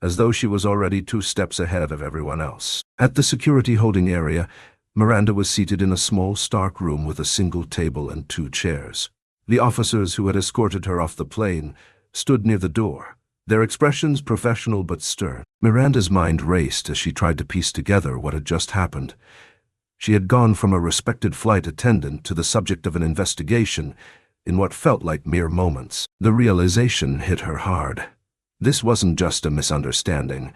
as though she was already 2 steps ahead of everyone else. At the security holding area, Miranda was seated in a small, stark room with a single table and 2 chairs. The officers who had escorted her off the plane stood near the door, their expressions professional but stern. Miranda's mind raced as she tried to piece together what had just happened. She had gone from a respected flight attendant to the subject of an investigation in what felt like mere moments. The realization hit her hard. This wasn't just a misunderstanding.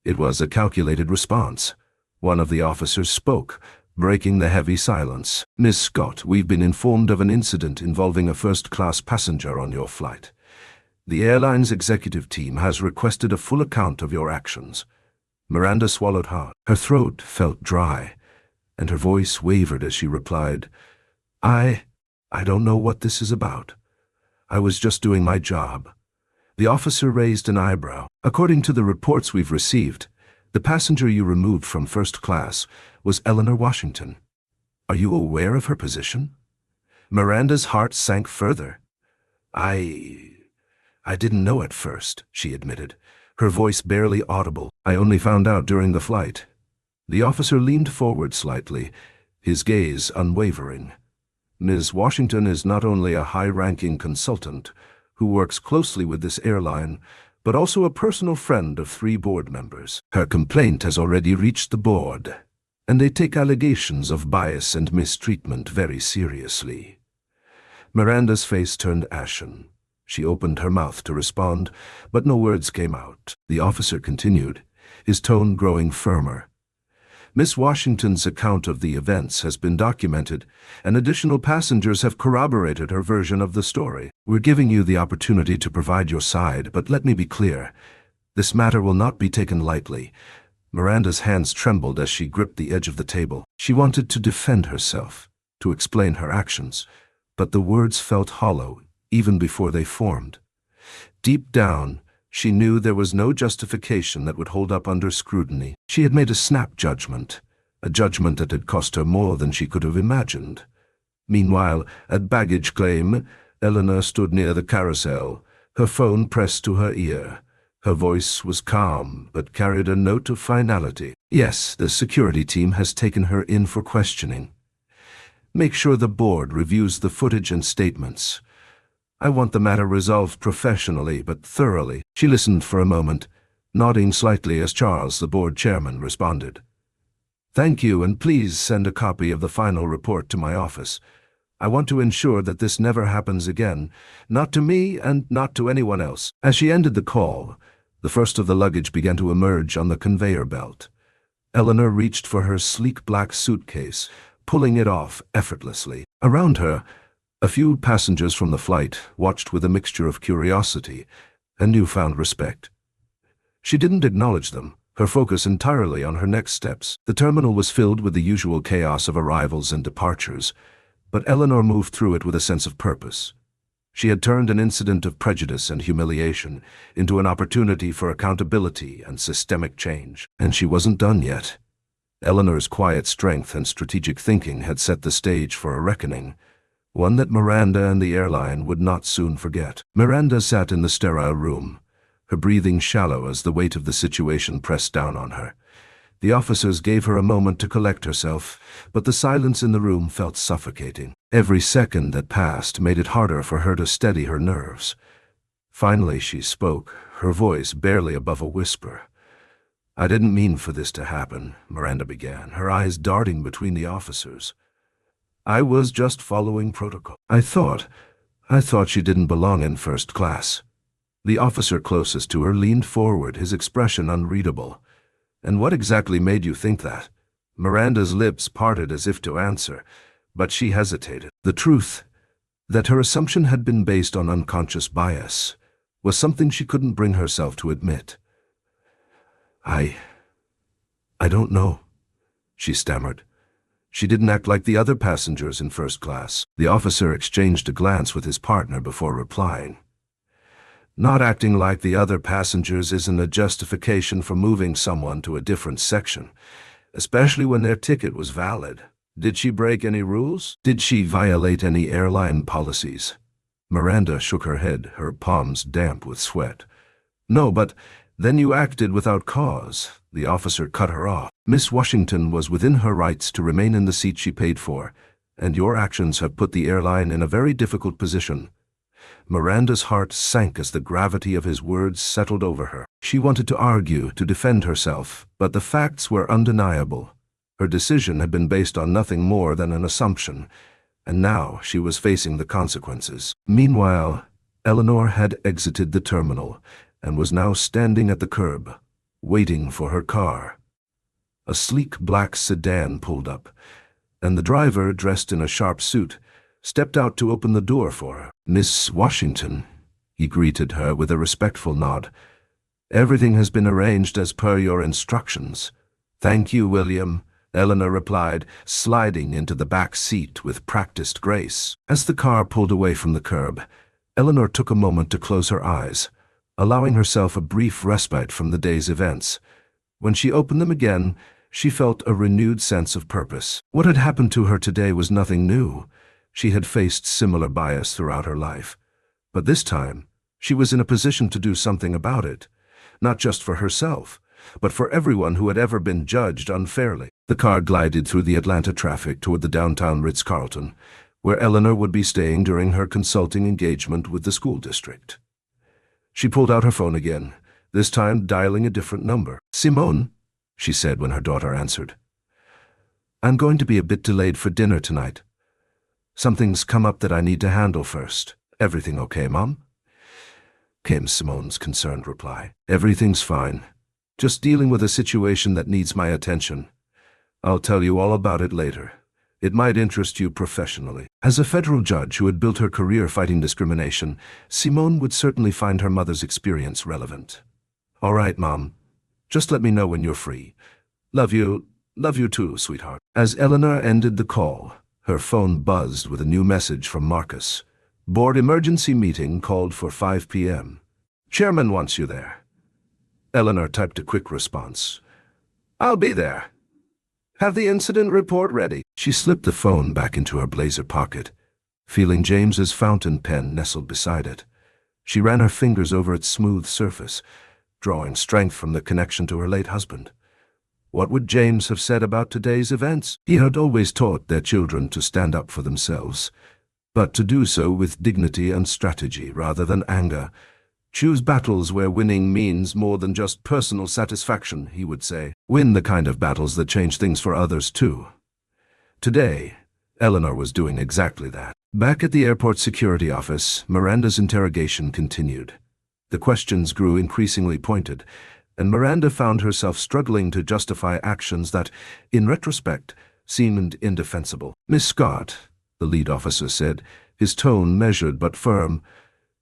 It was a calculated response. One of the officers spoke, breaking the heavy silence. "Miss Scott, we've been informed of an incident involving a first-class passenger on your flight. The airline's executive team has requested a full account of your actions." Miranda swallowed hard. Her throat felt dry, and her voice wavered as she replied, I don't know what this is about. I was just doing my job." The officer raised an eyebrow. "According to the reports we've received, the passenger you removed from first class was Eleanor Washington. Are you aware of her position?" Miranda's heart sank further. "I didn't know at first," she admitted, her voice barely audible. "I only found out during the flight." The officer leaned forward slightly, his gaze unwavering. "Ms. Washington is not only a high-ranking consultant who works closely with this airline, but also a personal friend of 3 board members. Her complaint has already reached the board, and they take allegations of bias and mistreatment very seriously." Miranda's face turned ashen. She opened her mouth to respond, but no words came out. The officer continued, his tone growing firmer. "Miss Washington's account of the events has been documented, and additional passengers have corroborated her version of the story. We're giving you the opportunity to provide your side, but let me be clear. This matter will not be taken lightly." Miranda's hands trembled as she gripped the edge of the table. She wanted to defend herself, to explain her actions, but the words felt hollow even before they formed. Deep down, she knew there was no justification that would hold up under scrutiny. She had made a snap judgment, a judgment that had cost her more than she could have imagined. Meanwhile, at baggage claim, Eleanor stood near the carousel, her phone pressed to her ear. Her voice was calm, but carried a note of finality. "Yes, the security team has taken her in for questioning. Make sure the board reviews the footage and statements. I want the matter resolved professionally but thoroughly." She listened for a moment, nodding slightly as Charles, the board chairman, responded. "Thank you, and please send a copy of the final report to my office. I want to ensure that this never happens again, not to me and not to anyone else." As she ended the call, the first of the luggage began to emerge on the conveyor belt. Eleanor reached for her sleek black suitcase, pulling it off effortlessly. Around her, a few passengers from the flight watched with a mixture of curiosity and newfound respect. She didn't acknowledge them, her focus entirely on her next steps. The terminal was filled with the usual chaos of arrivals and departures, but Eleanor moved through it with a sense of purpose. She had turned an incident of prejudice and humiliation into an opportunity for accountability and systemic change. And she wasn't done yet. Eleanor's quiet strength and strategic thinking had set the stage for a reckoning, one that Miranda and the airline would not soon forget. Miranda sat in the sterile room, her breathing shallow as the weight of the situation pressed down on her. The officers gave her a moment to collect herself, but the silence in the room felt suffocating. Every second that passed made it harder for her to steady her nerves. Finally she spoke, her voice barely above a whisper. "I didn't mean for this to happen," Miranda began, her eyes darting between the officers. "I was just following protocol. I thought she didn't belong in first class." The officer closest to her leaned forward, his expression unreadable. "And what exactly made you think that?" Miranda's lips parted as if to answer, but she hesitated. The truth, that her assumption had been based on unconscious bias, was something she couldn't bring herself to admit. I don't know," she stammered. She didn't act like the other passengers in first class. The officer exchanged a glance with his partner before replying. "Not acting like the other passengers isn't a justification for moving someone to a different section, especially when their ticket was valid. Did she break any rules? Did she violate any airline policies?" Miranda shook her head, her palms damp with sweat. "No, but then you acted without cause." The officer cut her off. "Miss Washington was within her rights to remain in the seat she paid for, and your actions have put the airline in a very difficult position." Miranda's heart sank as the gravity of his words settled over her. She wanted to argue, to defend herself, but the facts were undeniable. Her decision had been based on nothing more than an assumption, and now she was facing the consequences. Meanwhile, Eleanor had exited the terminal and was now standing at the curb, waiting for her car. A sleek black sedan pulled up, and the driver, dressed in a sharp suit, stepped out to open the door for her. "Miss Washington," he greeted her with a respectful nod. "Everything has been arranged as per your instructions." "Thank you, William," Eleanor replied, sliding into the back seat with practiced grace. As the car pulled away from the curb, Eleanor took a moment to close her eyes, allowing herself a brief respite from the day's events. When she opened them again, she felt a renewed sense of purpose. What had happened to her today was nothing new. She had faced similar bias throughout her life. But this time, She was in a position to do something about it, not just for herself, but for everyone who had ever been judged unfairly. The car glided through the Atlanta traffic toward the downtown Ritz-Carlton, where Eleanor would be staying during her consulting engagement with the school district. She pulled out her phone again, this time dialing a different number. "Simone," she said when her daughter answered. "I'm going to be a bit delayed for dinner tonight. Something's come up that I need to handle first. Everything okay, Mom?" Came Simone's concerned reply. "Everything's fine. Just dealing with a situation that needs my attention. I'll tell you all about it later. It might interest you professionally." As a federal judge who had built her career fighting discrimination, Simone would certainly find her mother's experience relevant. "All right, Mom. Just let me know when you're free. Love you. Love you too, sweetheart." As Eleanor ended the call, her phone buzzed with a new message from Marcus. "Board emergency meeting called for 5 p.m. Chairman wants you there." Eleanor typed a quick response. "I'll be there. Have the incident report ready." She slipped the phone back into her blazer pocket, feeling James's fountain pen nestled beside it. She ran her fingers over its smooth surface, drawing strength from the connection to her late husband. What would James have said about today's events? He had always taught their children to stand up for themselves, but to do so with dignity and strategy rather than anger. "Choose battles where winning means more than just personal satisfaction," he would say. "Win the kind of battles that change things for others too." Today, Eleanor was doing exactly that. Back at the airport security office, Miranda's interrogation continued. The questions grew increasingly pointed, and Miranda found herself struggling to justify actions that, in retrospect, seemed indefensible. "Miss Scott," the lead officer said, his tone measured but firm,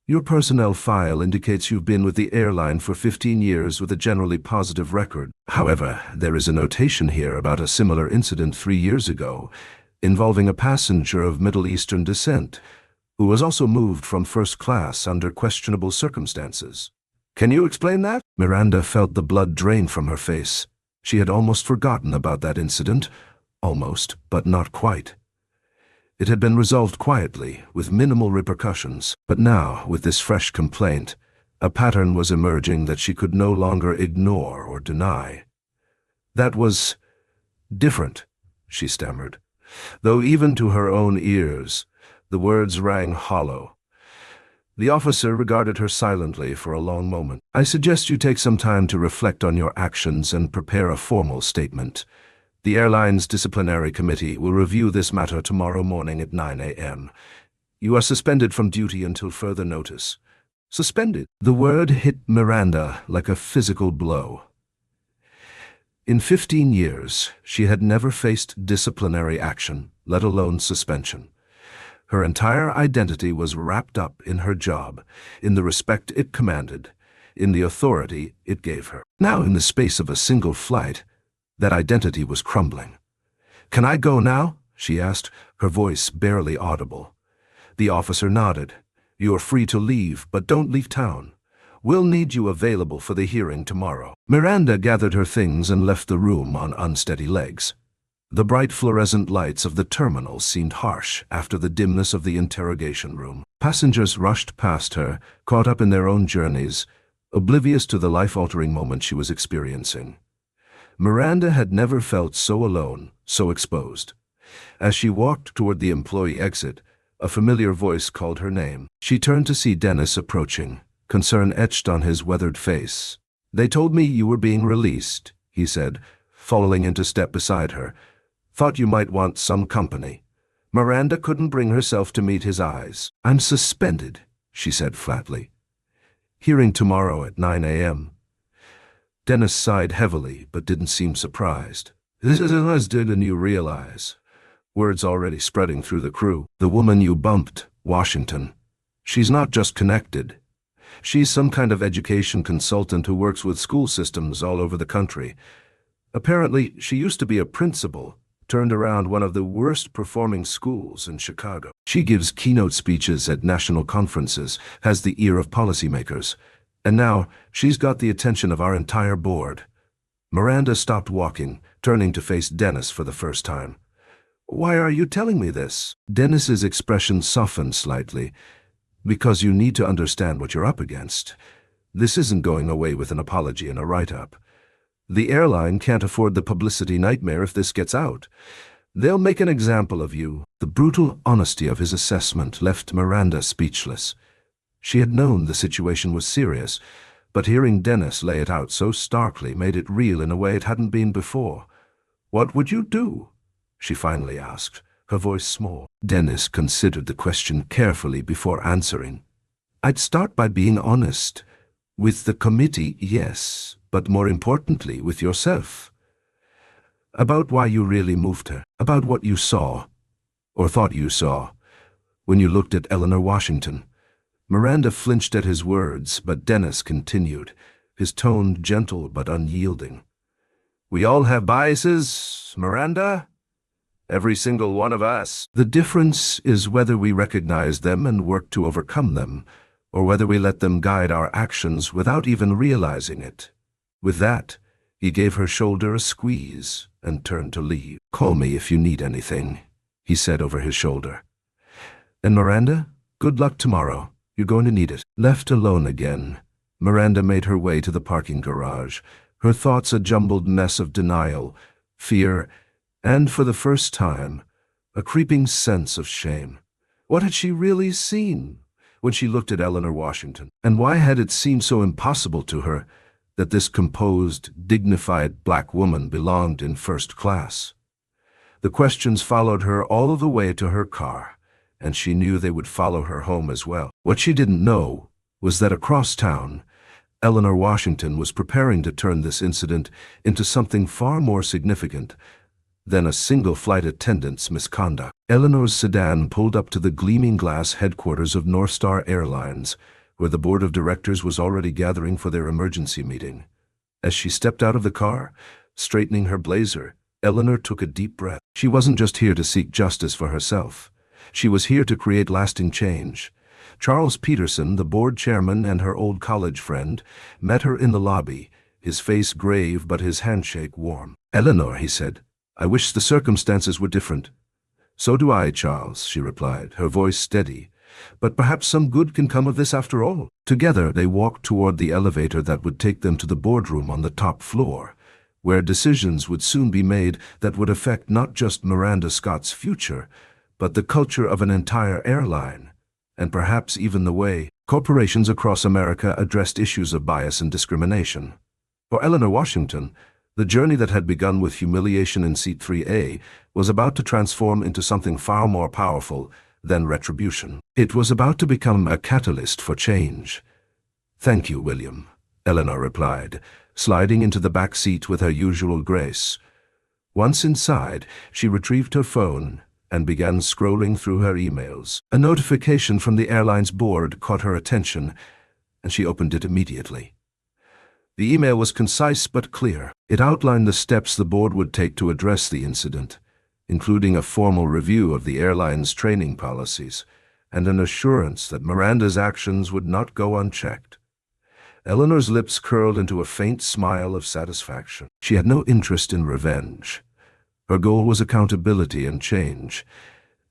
"your personnel file indicates you've been with the airline for 15 years with a generally positive record. However, there is a notation here about a similar incident 3 years ago, involving a passenger of Middle Eastern descent, who was also moved from first class under questionable circumstances. Can you explain that?" Miranda felt the blood drain from her face. She had almost forgotten about that incident. Almost, but not quite. It had been resolved quietly, with minimal repercussions, but now, with this fresh complaint, a pattern was emerging that she could no longer ignore or deny. "That was different," she stammered, though even to her own ears, the words rang hollow. The officer regarded her silently for a long moment. "I suggest you take some time to reflect on your actions and prepare a formal statement. The airline's disciplinary committee will review this matter tomorrow morning at 9 a.m. You are suspended from duty until further notice." Suspended? The word hit Miranda like a physical blow. In 15 years, she had never faced disciplinary action, let alone suspension. Her entire identity was wrapped up in her job, in the respect it commanded, in the authority it gave her. Now, in the space of a single flight, that identity was crumbling. "Can I go now?" she asked, her voice barely audible. The officer nodded. "You are free to leave, but don't leave town. We'll need you available for the hearing tomorrow." Miranda gathered her things and left the room on unsteady legs. The bright fluorescent lights of the terminal seemed harsh after the dimness of the interrogation room. Passengers rushed past her, caught up in their own journeys, oblivious to the life-altering moment she was experiencing. Miranda had never felt so alone, so exposed. As she walked toward the employee exit, a familiar voice called her name. She turned to see Dennis approaching, concern etched on his weathered face. "They told me you were being released," he said, following into step beside her. "Thought you might want some company." Miranda couldn't bring herself to meet his eyes. "I'm suspended," she said flatly. "Hearing tomorrow at 9 a.m. Dennis sighed heavily, but didn't seem surprised. "This is less than you realize." Words already spreading through the crew. "The woman you bumped, Washington. She's not just connected. She's some kind of education consultant who works with school systems all over the country. Apparently, she used to be a principal, turned around one of the worst-performing schools in Chicago. She gives keynote speeches at national conferences, has the ear of policymakers, and now she's got the attention of our entire board." Miranda stopped walking, turning to face Dennis for the first time. "Why are you telling me this?" Dennis's expression softened slightly. Because you need to understand what you're up against. This isn't going away with an apology and a write-up. The airline can't afford the publicity nightmare if this gets out. They'll make an example of you." The brutal honesty of his assessment left Miranda speechless. She had known the situation was serious, but hearing Dennis lay it out so starkly made it real in a way it hadn't been before. "What would you do?" she finally asked, her voice small. Dennis considered the question carefully before answering. "I'd start by being honest. With the committee, yes, but more importantly, with yourself. About why you really moved her, about what you saw, or thought you saw, when you looked at Eleanor Washington." Miranda flinched at his words, but Dennis continued, his tone gentle but unyielding. "We all have biases, Miranda. Every single one of us. The difference is whether we recognize them and work to overcome them, or whether we let them guide our actions without even realizing it." With that, he gave her shoulder a squeeze and turned to leave. "Call me if you need anything," he said over his shoulder. "And Miranda, good luck tomorrow. You're going to need it." Left alone again, Miranda made her way to the parking garage, her thoughts a jumbled mess of denial, fear, and for the first time, a creeping sense of shame. What had she really seen when she looked at Eleanor Washington? And why had it seemed so impossible to her that this composed, dignified black woman belonged in first class? The questions followed her all the way to her car, and she knew they would follow her home as well. What she didn't know was that across town, Eleanor Washington was preparing to turn this incident into something far more significant than a single flight attendant's misconduct. Eleanor's sedan pulled up to the gleaming glass headquarters of North Star Airlines, where the board of directors was already gathering for their emergency meeting. As she stepped out of the car, straightening her blazer, Eleanor took a deep breath. She wasn't just here to seek justice for herself. She was here to create lasting change. Charles Peterson, the board chairman and her old college friend, met her in the lobby, his face grave but his handshake warm. "Eleanor," he said, "I wish the circumstances were different." "So do I, Charles," she replied, her voice steady. "But perhaps some good can come of this after all." Together they walked toward the elevator that would take them to the boardroom on the top floor, where decisions would soon be made that would affect not just Miranda Scott's future, but the culture of an entire airline, and perhaps even the way corporations across America addressed issues of bias and discrimination. For Eleanor Washington, the journey that had begun with humiliation in Seat 3A was about to transform into something far more powerful than retribution. It was about to become a catalyst for change. "Thank you, William," Eleanor replied, sliding into the back seat with her usual grace. Once inside, she retrieved her phone and began scrolling through her emails. A notification from the airline's board caught her attention, and she opened it immediately. The email was concise but clear. It outlined the steps the board would take to address the incident, including a formal review of the airline's training policies and an assurance that Miranda's actions would not go unchecked. Eleanor's lips curled into a faint smile of satisfaction. She had no interest in revenge. Her goal was accountability and change,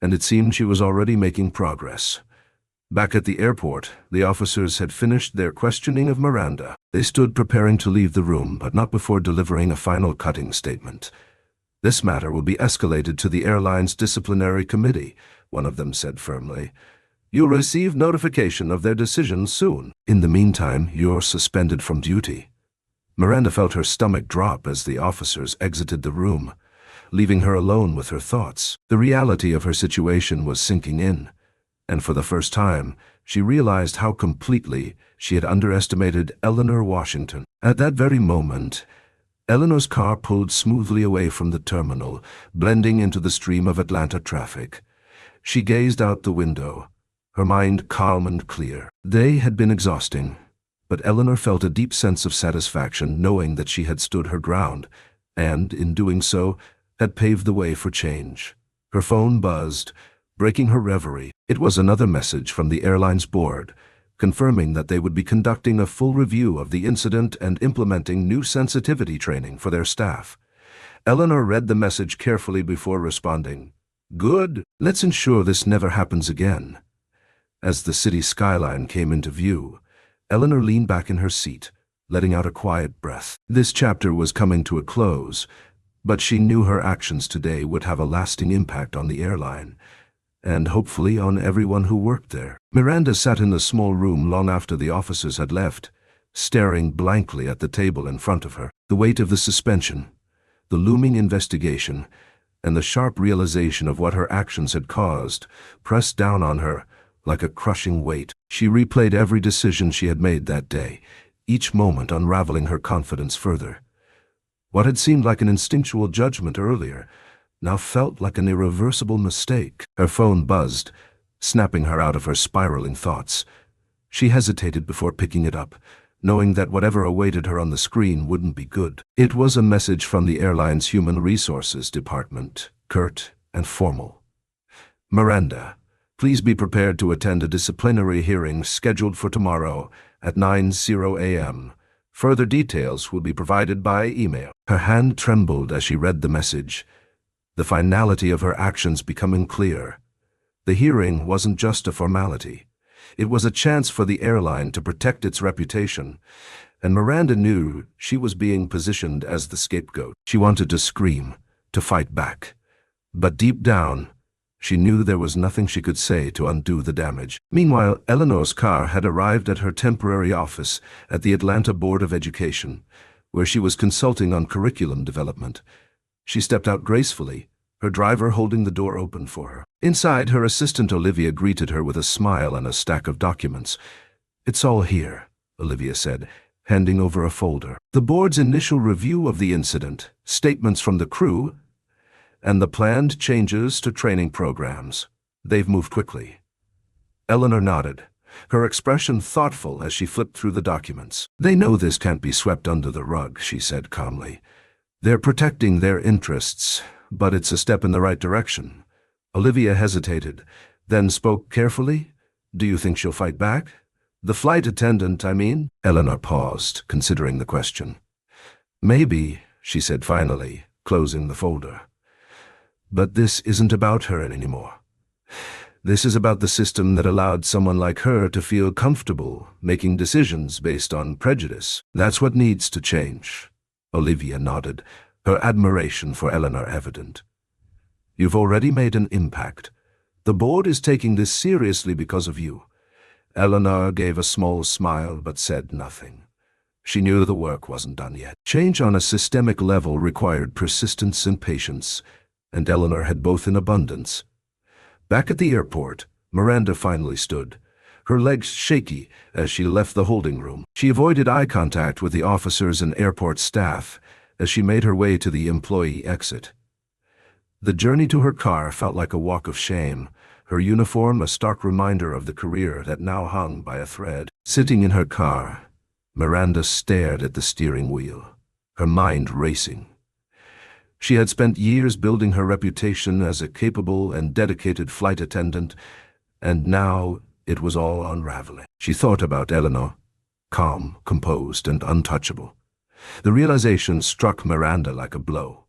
and it seemed she was already making progress. Back at the airport, the officers had finished their questioning of Miranda. They stood preparing to leave the room, but not before delivering a final cutting statement. "This matter will be escalated to the airline's disciplinary committee," one of them said firmly. "You'll receive notification of their decision soon. In the meantime, you're suspended from duty." Miranda felt her stomach drop as the officers exited the room, leaving her alone with her thoughts. The reality of her situation was sinking in, and for the first time, she realized how completely she had underestimated Eleanor Washington. At that very moment, Eleanor's car pulled smoothly away from the terminal, blending into the stream of Atlanta traffic. She gazed out the window, her mind calm and clear. The day had been exhausting, but Eleanor felt a deep sense of satisfaction knowing that she had stood her ground, and, in doing so, had paved the way for change. Her phone buzzed, breaking her reverie. It was another message from the airline's board, confirming that they would be conducting a full review of the incident and implementing new sensitivity training for their staff. Eleanor read the message carefully before responding. "Good. Let's ensure this never happens again." As the city skyline came into view, Eleanor leaned back in her seat, letting out a quiet breath. This chapter was coming to a close, but she knew her actions today would have a lasting impact on the airline, and hopefully on everyone who worked there. Miranda sat in the small room long after the officers had left, staring blankly at the table in front of her. The weight of the suspension, the looming investigation, and the sharp realization of what her actions had caused pressed down on her like a crushing weight. She replayed every decision she had made that day, each moment unraveling her confidence further. What had seemed like an instinctual judgment earlier now felt like an irreversible mistake. Her phone buzzed, snapping her out of her spiraling thoughts. She hesitated before picking it up, knowing that whatever awaited her on the screen wouldn't be good. It was a message from the airline's Human Resources Department, curt and formal. Miranda, please be prepared to attend a disciplinary hearing scheduled for tomorrow at 9:00 a.m. Further details will be provided by email. Her hand trembled as she read the message, the finality of her actions becoming clear. The hearing wasn't just a formality. It was a chance for the airline to protect its reputation, and Miranda knew she was being positioned as the scapegoat. She wanted to scream, to fight back, but deep down, she knew there was nothing she could say to undo the damage. Meanwhile, Eleanor's car had arrived at her temporary office at the Atlanta Board of Education, where she was consulting on curriculum development. She stepped out gracefully, her driver holding the door open for her. Inside, her assistant Olivia greeted her with a smile and a stack of documents. "It's all here," Olivia said, handing over a folder. "The board's initial review of the incident, statements from the crew, and the planned changes to training programs. They've moved quickly." Eleanor nodded, her expression thoughtful as she flipped through the documents. "They know this can't be swept under the rug," she said calmly. "They're protecting their interests, but it's a step in the right direction." Olivia hesitated, then spoke carefully. "Do you think she'll fight back? The flight attendant, I mean?" Eleanor paused, considering the question. "Maybe," she said finally, closing the folder. "But this isn't about her anymore. This is about the system that allowed someone like her to feel comfortable making decisions based on prejudice. That's what needs to change." Olivia nodded, her admiration for Eleanor evident. "You've already made an impact. The board is taking this seriously because of you." Eleanor gave a small smile but said nothing. She knew the work wasn't done yet. Change on a systemic level required persistence and patience, and Eleanor had both in abundance. Back at the airport, Miranda finally stood, her legs shaky as she left the holding room. She avoided eye contact with the officers and airport staff as she made her way to the employee exit. The journey to her car felt like a walk of shame, her uniform a stark reminder of the career that now hung by a thread. Sitting in her car, Miranda stared at the steering wheel, her mind racing. She had spent years building her reputation as a capable and dedicated flight attendant, and now it was all unraveling. She thought about Eleanor, calm, composed, and untouchable. The realization struck Miranda like a blow.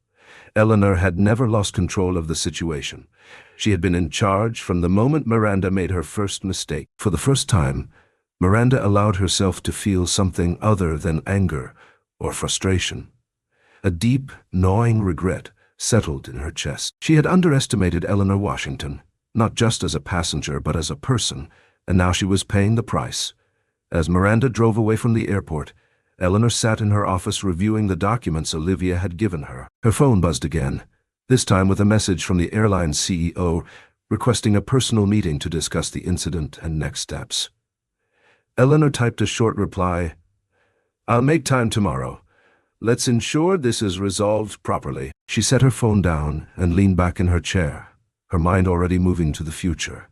Eleanor had never lost control of the situation. She had been in charge from the moment Miranda made her first mistake. For the first time, Miranda allowed herself to feel something other than anger or frustration. A deep, gnawing regret settled in her chest. She had underestimated Eleanor Washington, not just as a passenger but as a person, and now she was paying the price. As Miranda drove away from the airport, Eleanor sat in her office reviewing the documents Olivia had given her. Her phone buzzed again, this time with a message from the airline's CEO requesting a personal meeting to discuss the incident and next steps. Eleanor typed a short reply, "I'll make time tomorrow. Let's ensure this is resolved properly." She set her phone down and leaned back in her chair, her mind already moving to the future.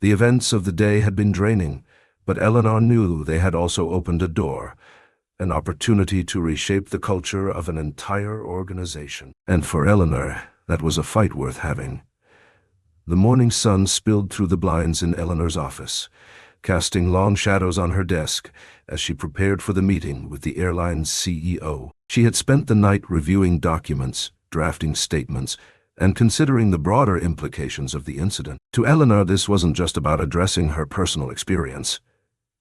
The events of the day had been draining, but Eleanor knew they had also opened a door, an opportunity to reshape the culture of an entire organization. And for Eleanor, that was a fight worth having. The morning sun spilled through the blinds in Eleanor's office, casting long shadows on her desk as she prepared for the meeting with the airline's CEO. She had spent the night reviewing documents, drafting statements, and considering the broader implications of the incident. To Eleanor, this wasn't just about addressing her personal experience.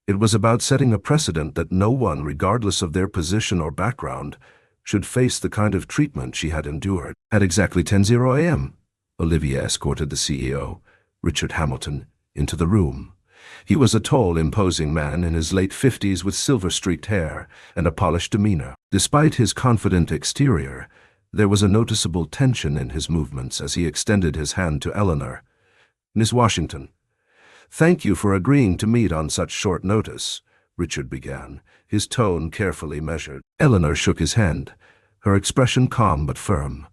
It was about setting a precedent that no one, regardless of their position or background, should face the kind of treatment she had endured. At exactly 10:00 a.m., Olivia escorted the CEO, Richard Hamilton, into the room. He was a tall, imposing man in his late 50s with silver-streaked hair and a polished demeanor. Despite his confident exterior, there was a noticeable tension in his movements as he extended his hand to Eleanor. "Miss Washington, thank you for agreeing to meet on such short notice," Richard began, his tone carefully measured. Eleanor shook his hand, her expression calm but firm.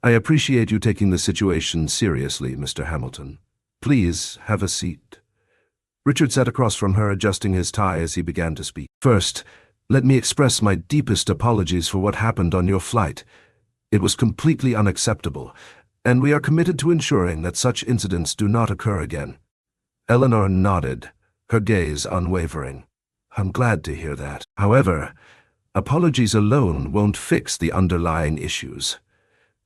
"I appreciate you taking the situation seriously, Mr. Hamilton. Please have a seat." Richard sat across from her, adjusting his tie as he began to speak. "First, let me express my deepest apologies for what happened on your flight. It was completely unacceptable, and we are committed to ensuring that such incidents do not occur again." Eleanor nodded, her gaze unwavering. "I'm glad to hear that. However, apologies alone won't fix the underlying issues.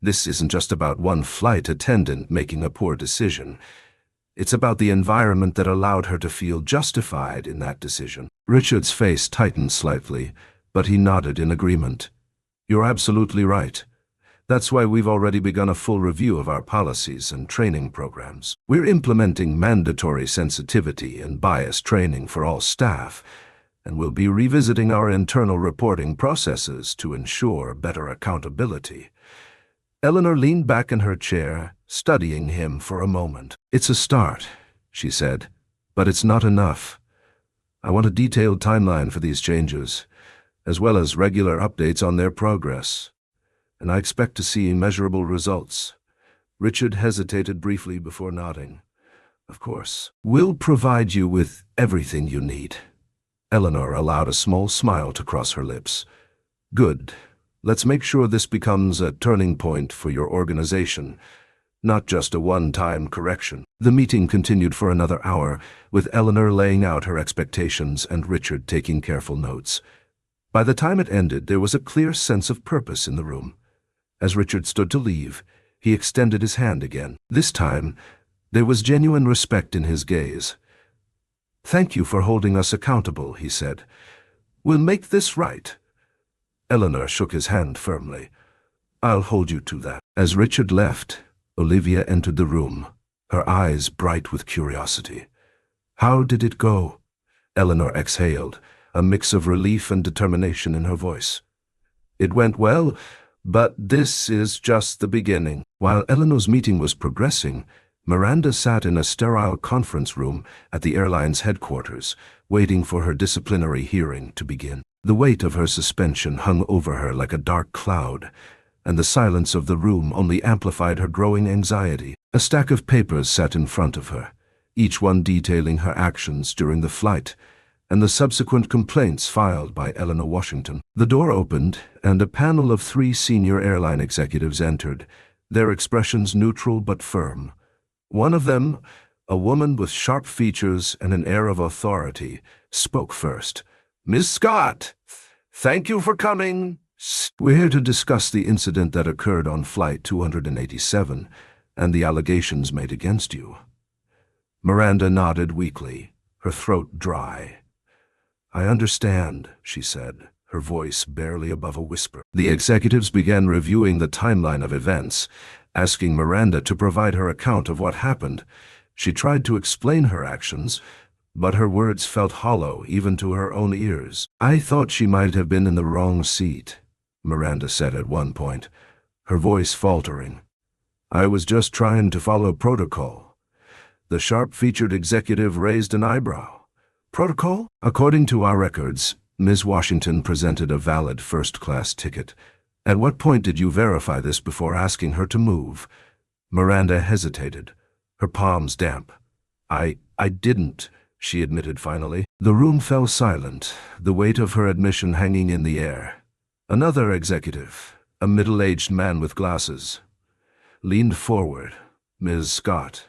This isn't just about one flight attendant making a poor decision. It's about the environment that allowed her to feel justified in that decision." Richard's face tightened slightly, but he nodded in agreement. "You're absolutely right. That's why we've already begun a full review of our policies and training programs. We're implementing mandatory sensitivity and bias training for all staff, and we'll be revisiting our internal reporting processes to ensure better accountability." Eleanor leaned back in her chair, studying him for a moment. "It's a start," she said, "but it's not enough. I want a detailed timeline for these changes, as well as regular updates on their progress. And I expect to see measurable results." Richard hesitated briefly before nodding. "Of course. We'll provide you with everything you need." Eleanor allowed a small smile to cross her lips. "Good. Let's make sure this becomes a turning point for your organization, not just a one-time correction." The meeting continued for another hour, with Eleanor laying out her expectations and Richard taking careful notes. By the time it ended, there was a clear sense of purpose in the room. As Richard stood to leave, he extended his hand again. This time, there was genuine respect in his gaze. "Thank you for holding us accountable," he said. "We'll make this right." Eleanor shook his hand firmly. "I'll hold you to that." As Richard left, Olivia entered the room, her eyes bright with curiosity. "How did it go?" Eleanor exhaled, a mix of relief and determination in her voice. "It went well, but this is just the beginning." While Eleanor's meeting was progressing, Miranda sat in a sterile conference room at the airline's headquarters, waiting for her disciplinary hearing to begin. The weight of her suspension hung over her like a dark cloud, and the silence of the room only amplified her growing anxiety. A stack of papers sat in front of her, each one detailing her actions during the flight, and the subsequent complaints filed by Eleanor Washington. The door opened, and a panel of 3 senior airline executives entered, their expressions neutral but firm. One of them, a woman with sharp features and an air of authority, spoke first. "Miss Scott, thank you for coming. We're here to discuss the incident that occurred on Flight 287 and the allegations made against you." Miranda nodded weakly, her throat dry. "I understand," she said, her voice barely above a whisper. The executives began reviewing the timeline of events, asking Miranda to provide her account of what happened. She tried to explain her actions, but her words felt hollow even to her own ears. "I thought she might have been in the wrong seat," Miranda said at one point, her voice faltering. "I was just trying to follow protocol." The sharp-featured executive raised an eyebrow. "Protocol?" "According to our records, Ms. Washington presented a valid first-class ticket. At what point did you verify this before asking her to move?" Miranda hesitated, her palms damp. I didn't," she admitted finally. The room fell silent, the weight of her admission hanging in the air. Another executive, a middle-aged man with glasses, leaned forward. "Ms. Scott,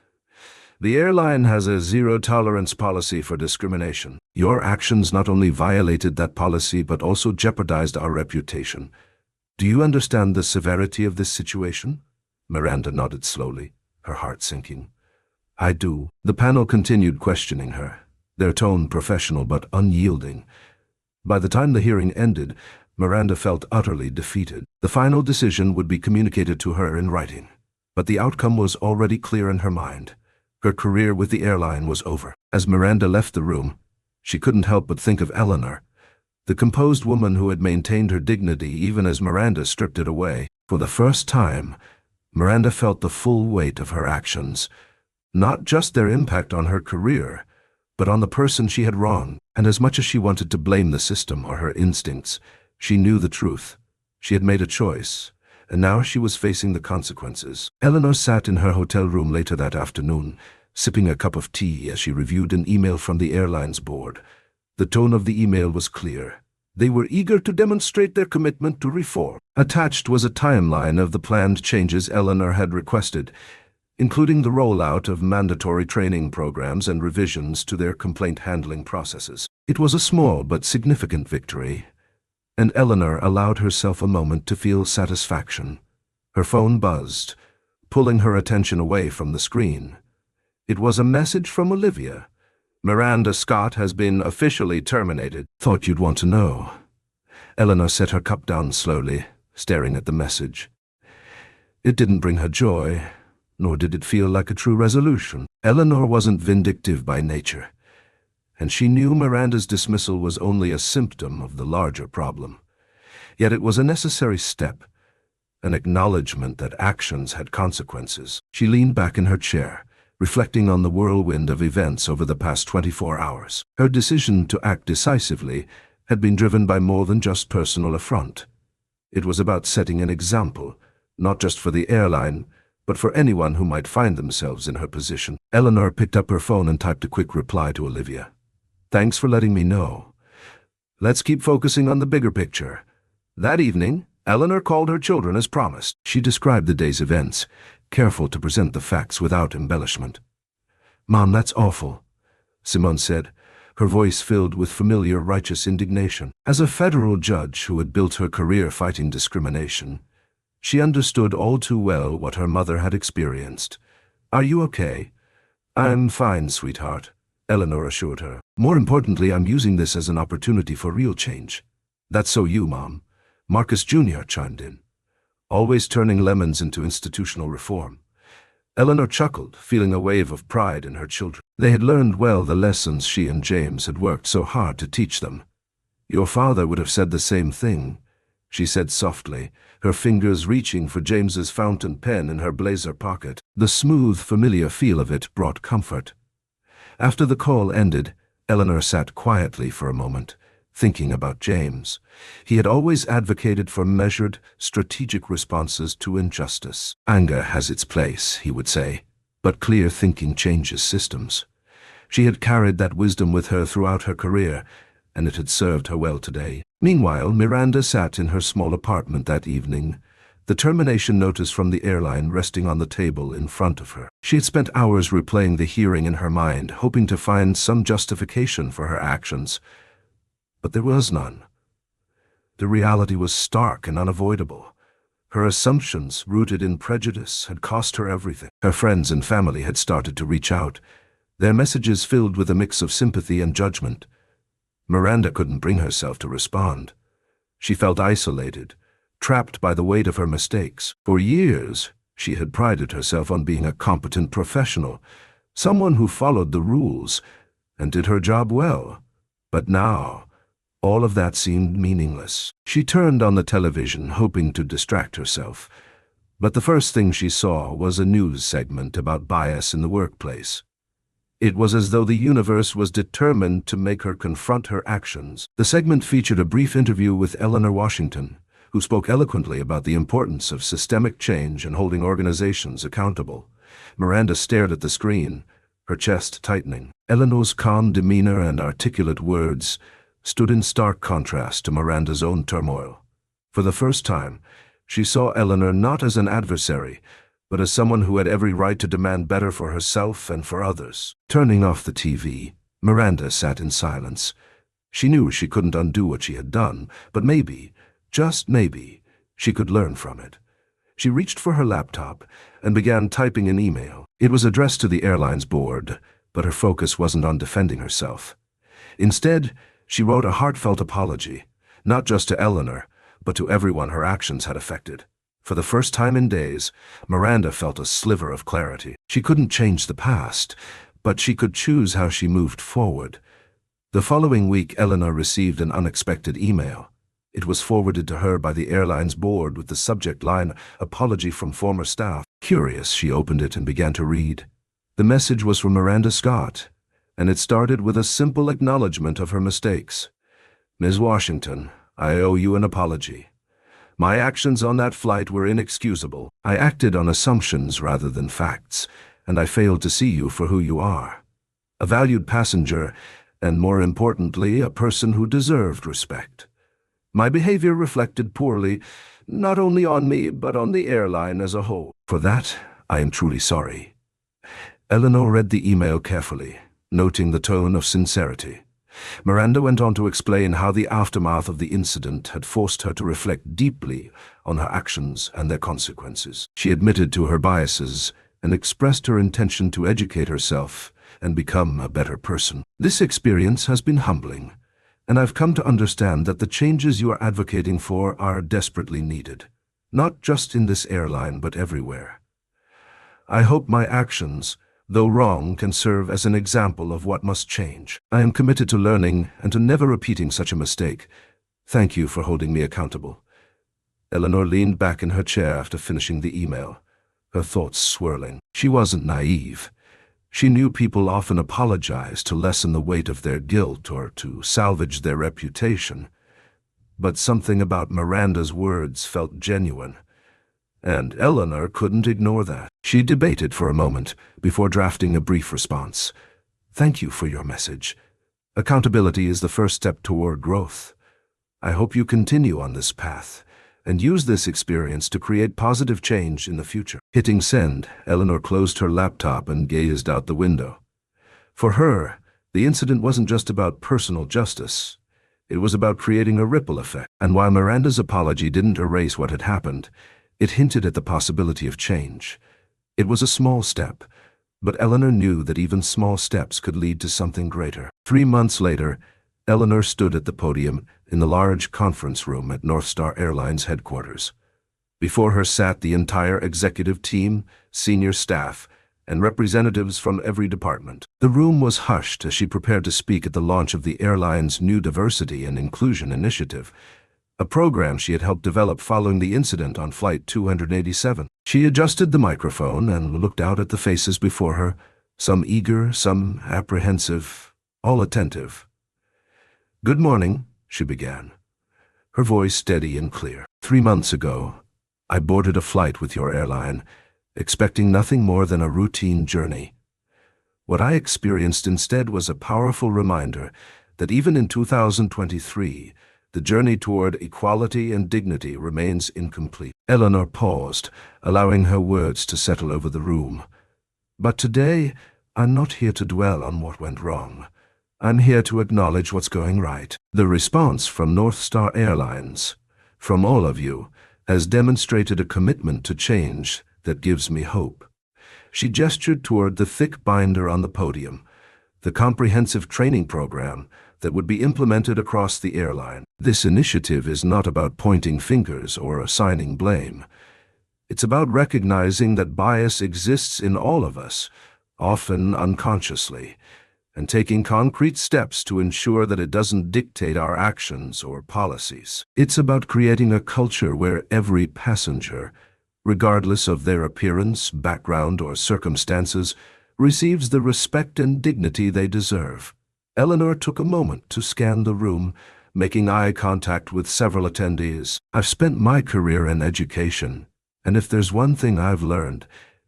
the airline has a zero-tolerance policy for discrimination. Your actions not only violated that policy but also jeopardized our reputation. Do you understand the severity of this situation?" Miranda nodded slowly, her heart sinking. I do. The panel continued questioning her, their tone professional but unyielding. By the time the hearing ended, Miranda felt utterly defeated. The final decision would be communicated to her in writing, but the outcome was already clear in her mind. Her career with the airline was over. As Miranda left the room, she couldn't help but think of Eleanor, the composed woman who had maintained her dignity even as Miranda stripped it away. For the first time, Miranda felt the full weight of her actions, not just their impact on her career, but on the person she had wronged. And as much as she wanted to blame the system or her instincts, she knew the truth. She had made a choice, and now she was facing the consequences. Eleanor sat in her hotel room later that afternoon, sipping a cup of tea as she reviewed an email from the airline's board. The tone of the email was clear. They were eager to demonstrate their commitment to reform. Attached was a timeline of the planned changes Eleanor had requested, including the rollout of mandatory training programs and revisions to their complaint handling processes. It was a small but significant victory, and Eleanor allowed herself a moment to feel satisfaction. Her phone buzzed, pulling her attention away from the screen. It was a message from Olivia. Miranda Scott has been officially terminated. Thought you'd want to know. Eleanor set her cup down slowly, staring at the message. It didn't bring her joy, nor did it feel like a true resolution. Eleanor wasn't vindictive by nature, and she knew Miranda's dismissal was only a symptom of the larger problem. Yet it was a necessary step, an acknowledgement that actions had consequences. She leaned back in her chair, reflecting on the whirlwind of events over the past 24 hours. Her decision to act decisively had been driven by more than just personal affront. It was about setting an example, not just for the airline, but for anyone who might find themselves in her position. Eleanor picked up her phone and typed a quick reply to Olivia. Thanks for letting me know. Let's keep focusing on the bigger picture. That evening, Eleanor called her children as promised. She described the day's events, careful to present the facts without embellishment. Mom, that's awful, Simone said, her voice filled with familiar righteous indignation. As a federal judge who had built her career fighting discrimination, she understood all too well what her mother had experienced. Are you okay? I'm fine, sweetheart, Eleanor assured her. More importantly, I'm using this as an opportunity for real change. That's so you, Mom, Marcus Jr. chimed in, always turning lemons into institutional reform. Eleanor chuckled, feeling a wave of pride in her children. They had learned well the lessons she and James had worked so hard to teach them. Your father would have said the same thing, she said softly, her fingers reaching for James's fountain pen in her blazer pocket. The smooth, familiar feel of it brought comfort. After the call ended, Eleanor sat quietly for a moment, thinking about James. He had always advocated for measured, strategic responses to injustice. Anger has its place, he would say, but clear thinking changes systems. She had carried that wisdom with her throughout her career, and it had served her well today. Meanwhile, Miranda sat in her small apartment that evening, the termination notice from the airline resting on the table in front of her. She had spent hours replaying the hearing in her mind, hoping to find some justification for her actions. But there was none. The reality was stark and unavoidable. Her assumptions, rooted in prejudice, had cost her everything. Her friends and family had started to reach out, their messages filled with a mix of sympathy and judgment. Miranda couldn't bring herself to respond. She felt isolated, trapped by the weight of her mistakes. For years, she had prided herself on being a competent professional, someone who followed the rules and did her job well. But now, all of that seemed meaningless. She turned on the television, hoping to distract herself. But the first thing she saw was a news segment about bias in the workplace. It was as though the universe was determined to make her confront her actions. The segment featured a brief interview with Eleanor Washington, who spoke eloquently about the importance of systemic change and holding organizations accountable. Miranda stared at the screen, her chest tightening. Eleanor's calm demeanor and articulate words stood in stark contrast to Miranda's own turmoil. For the first time, she saw Eleanor not as an adversary, but as someone who had every right to demand better for herself and for others. Turning off the TV, Miranda sat in silence. She knew she couldn't undo what she had done, but maybe, just maybe, she could learn from it. She reached for her laptop and began typing an email. It was addressed to the airline's board, but her focus wasn't on defending herself. Instead, she wrote a heartfelt apology, not just to Eleanor, but to everyone her actions had affected. For the first time in days, Miranda felt a sliver of clarity. She couldn't change the past, but she could choose how she moved forward. The following week, Eleanor received an unexpected email. It was forwarded to her by the airline's board with the subject line, "Apology from former staff." Curious, she opened it and began to read. The message was from Miranda Scott, and it started with a simple acknowledgement of her mistakes. "Ms. Washington, I owe you an apology. My actions on that flight were inexcusable. I acted on assumptions rather than facts, and I failed to see you for who you are. A valued passenger, and more importantly, a person who deserved respect. My behavior reflected poorly, not only on me, but on the airline as a whole. For that, I am truly sorry." Eleanor read the email carefully, noting the tone of sincerity. Miranda went on to explain how the aftermath of the incident had forced her to reflect deeply on her actions and their consequences. She admitted to her biases and expressed her intention to educate herself and become a better person. "This experience has been humbling, and I've come to understand that the changes you are advocating for are desperately needed, not just in this airline but everywhere. I hope my actions, though wrong, can serve as an example of what must change. I am committed to learning and to never repeating such a mistake. Thank you for holding me accountable." Eleanor leaned back in her chair after finishing the email, her thoughts swirling. She wasn't naive. She knew people often apologize to lessen the weight of their guilt or to salvage their reputation. But something about Miranda's words felt genuine, and Eleanor couldn't ignore that. She debated for a moment before drafting a brief response. "Thank you for your message. Accountability is the first step toward growth. I hope you continue on this path and use this experience to create positive change in the future." Hitting send, Eleanor closed her laptop and gazed out the window. For her, the incident wasn't just about personal justice. It was about creating a ripple effect. And while Miranda's apology didn't erase what had happened, it hinted at the possibility of change. It was a small step, but Eleanor knew that even small steps could lead to something greater. 3 months later, Eleanor stood at the podium in the large conference room at North Star Airlines headquarters. Before her sat the entire executive team, senior staff, and representatives from every department. The room was hushed as she prepared to speak at the launch of the airline's new Diversity and Inclusion Initiative, a program she had helped develop following the incident on Flight 287. She adjusted the microphone and looked out at the faces before her, some eager, some apprehensive, all attentive. "Good morning," she began, her voice steady and clear. 3 months ago, I boarded a flight with your airline, expecting nothing more than a routine journey. What I experienced instead was a powerful reminder that even in 2023, the journey toward equality and dignity remains incomplete." Eleanor paused, allowing her words to settle over the room. "But today, I'm not here to dwell on what went wrong. I'm here to acknowledge what's going right." The response from North Star Airlines, from all of you, has demonstrated a commitment to change that gives me hope. She gestured toward the thick binder on the podium, the comprehensive training program that would be implemented across the airline. This initiative is not about pointing fingers or assigning blame. It's about recognizing that bias exists in all of us, often unconsciously, and taking concrete steps to ensure that it doesn't dictate our actions or policies. It's about creating a culture where every passenger, regardless of their appearance, background, or circumstances, receives the respect and dignity they deserve. Eleanor took a moment to scan the room, making eye contact with several attendees. "I've spent my career in education, and if there's one thing I've learned,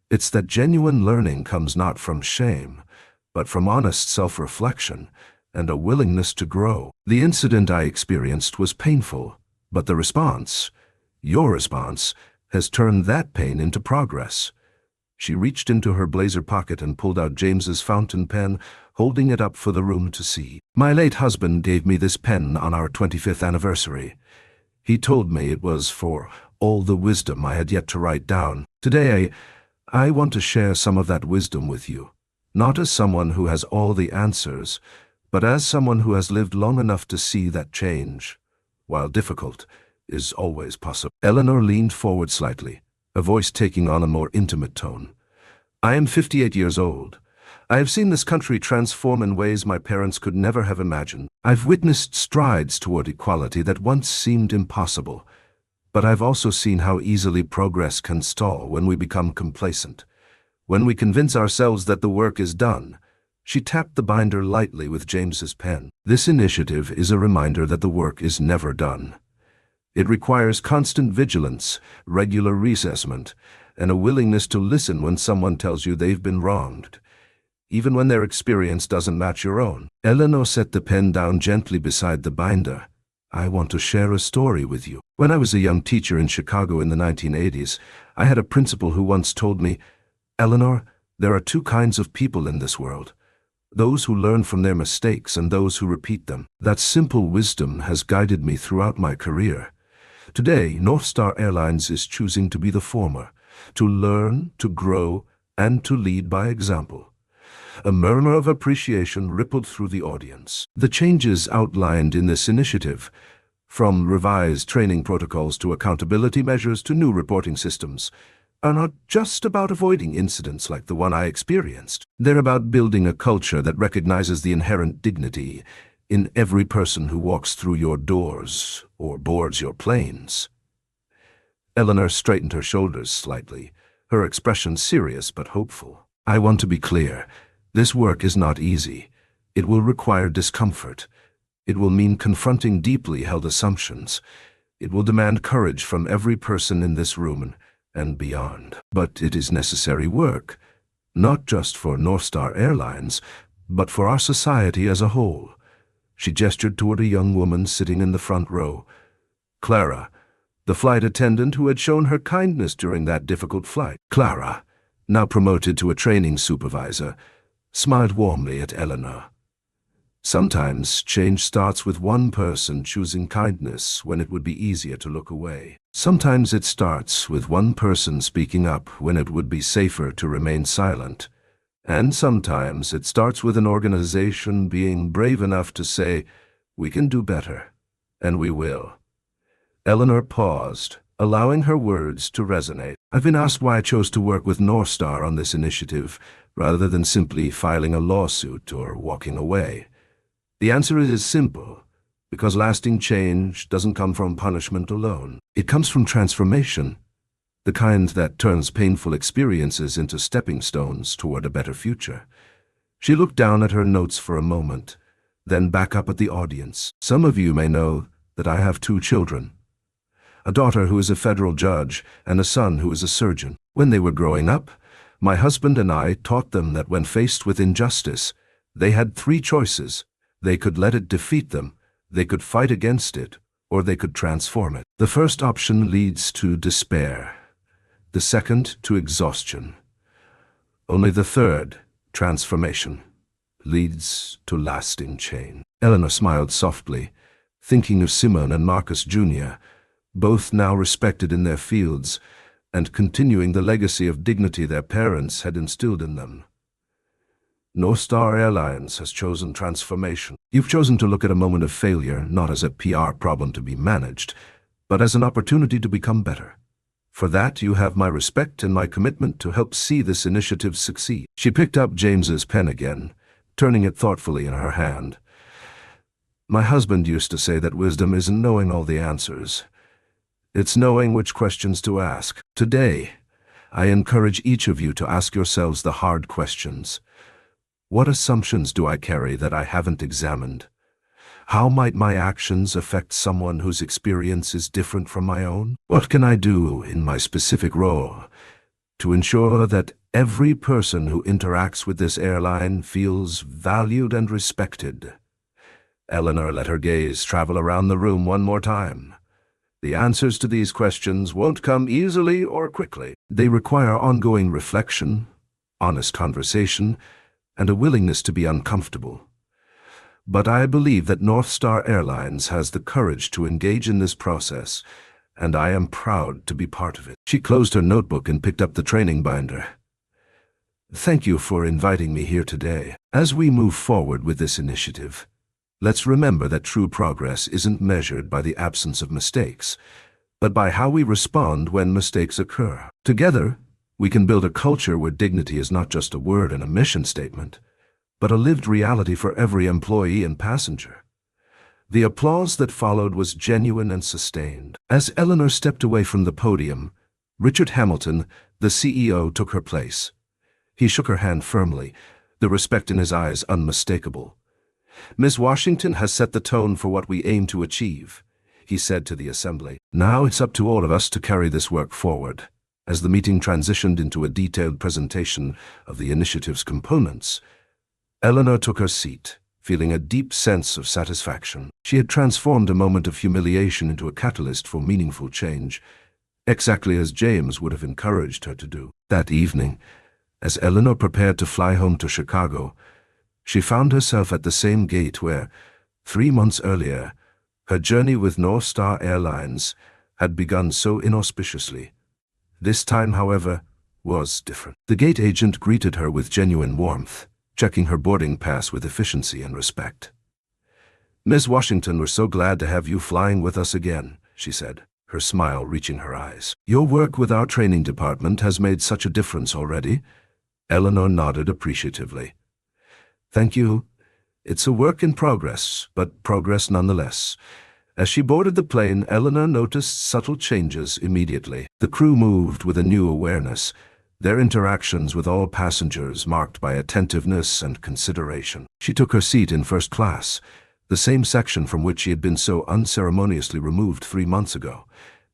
it's that genuine learning comes not from shame, but from honest self-reflection and a willingness to grow. The incident I experienced was painful, but the response, your response, has turned that pain into progress." She reached into her blazer pocket and pulled out James's fountain pen, holding it up for the room to see. "My late husband gave me this pen on our 25th anniversary. He told me it was for all the wisdom I had yet to write down. Today, I want to share some of that wisdom with you, not as someone who has all the answers, but as someone who has lived long enough to see that change, while difficult, is always possible. Eleanor leaned forward slightly, her voice taking on a more intimate tone. I am 58 years old. I have seen this country transform in ways my parents could never have imagined. I've witnessed strides toward equality that once seemed impossible, but I've also seen how easily progress can stall when we become complacent, when we convince ourselves that the work is done. She tapped the binder lightly with James's pen. This initiative is a reminder that the work is never done. It requires constant vigilance, regular reassessment, and a willingness to listen when someone tells you they've been wronged, even when their experience doesn't match your own. Eleanor set the pen down gently beside the binder. I want to share a story with you. When I was a young teacher in Chicago in the 1980s, I had a principal who once told me, Eleanor, there are two kinds of people in this world. Those who learn from their mistakes and those who repeat them. That simple wisdom has guided me throughout my career. Today, North Star Airlines is choosing to be the former, to learn, to grow, and to lead by example. A murmur of appreciation rippled through the audience. The changes outlined in this initiative, from revised training protocols to accountability measures to new reporting systems, are not just about avoiding incidents like the one I experienced. They're about building a culture that recognizes the inherent dignity in every person who walks through your doors or boards your planes. Eleanor straightened her shoulders slightly, her expression serious but hopeful. I want to be clear. This work is not easy. It will require discomfort. It will mean confronting deeply held assumptions. It will demand courage from every person in this room and beyond. But it is necessary work, not just for North Star Airlines, but for our society as a whole. She gestured toward a young woman sitting in the front row. Clara, the flight attendant who had shown her kindness during that difficult flight. Clara, now promoted to a training supervisor, smiled warmly at Eleanor. Sometimes change starts with one person choosing kindness when it would be easier to look away. Sometimes it starts with one person speaking up when it would be safer to remain silent. And sometimes it starts with an organization being brave enough to say, we can do better, and we will. Eleanor paused, allowing her words to resonate. I've been asked why I chose to work with North Star on this initiative, rather than simply filing a lawsuit or walking away. The answer is simple, because lasting change doesn't come from punishment alone. It comes from transformation, the kind that turns painful experiences into stepping stones toward a better future. She looked down at her notes for a moment, then back up at the audience. Some of you may know that I have 2 children, a daughter who is a federal judge and a son who is a surgeon. When they were growing up, my husband and I taught them that when faced with injustice, they had 3 choices. They could let it defeat them, they could fight against it, or they could transform it. The first option leads to despair, the second to exhaustion. Only the third, transformation, leads to lasting change. Eleanor smiled softly, thinking of Simone and Marcus Jr., both now respected in their fields, and continuing the legacy of dignity their parents had instilled in them. North Star Airlines has chosen transformation. You've chosen to look at a moment of failure not as a PR problem to be managed, but as an opportunity to become better. For that, you have my respect and my commitment to help see this initiative succeed. She picked up James's pen again, turning it thoughtfully in her hand. My husband used to say that wisdom isn't knowing all the answers. It's knowing which questions to ask. Today, I encourage each of you to ask yourselves the hard questions. What assumptions do I carry that I haven't examined? How might my actions affect someone whose experience is different from my own? What can I do in my specific role to ensure that every person who interacts with this airline feels valued and respected? Eleanor let her gaze travel around the room one more time. The answers to these questions won't come easily or quickly. They require ongoing reflection, honest conversation, and a willingness to be uncomfortable. But I believe that North Star Airlines has the courage to engage in this process, and I am proud to be part of it. She closed her notebook and picked up the training binder. Thank you for inviting me here today. As we move forward with this initiative, let's remember that true progress isn't measured by the absence of mistakes, but by how we respond when mistakes occur. Together, we can build a culture where dignity is not just a word and a mission statement, but a lived reality for every employee and passenger. The applause that followed was genuine and sustained. As Eleanor stepped away from the podium, Richard Hamilton, the CEO, took her place. He shook her hand firmly, the respect in his eyes unmistakable. Ms. Washington has set the tone for what we aim to achieve, he said to the assembly. Now it's up to all of us to carry this work forward. As the meeting transitioned into a detailed presentation of the initiative's components, Eleanor took her seat, feeling a deep sense of satisfaction. She had transformed a moment of humiliation into a catalyst for meaningful change, exactly as James would have encouraged her to do. That evening, as Eleanor prepared to fly home to Chicago, she found herself at the same gate where, 3 months earlier, her journey with North Star Airlines had begun so inauspiciously. This time, however, was different. The gate agent greeted her with genuine warmth, checking her boarding pass with efficiency and respect. Ms. Washington, we're so glad to have you flying with us again, she said, her smile reaching her eyes. Your work with our training department has made such a difference already. Eleanor nodded appreciatively. Thank you. It's a work in progress, but progress nonetheless. As she boarded the plane, Eleanor noticed subtle changes immediately. The crew moved with a new awareness, their interactions with all passengers marked by attentiveness and consideration. She took her seat in first class, the same section from which she had been so unceremoniously removed 3 months ago,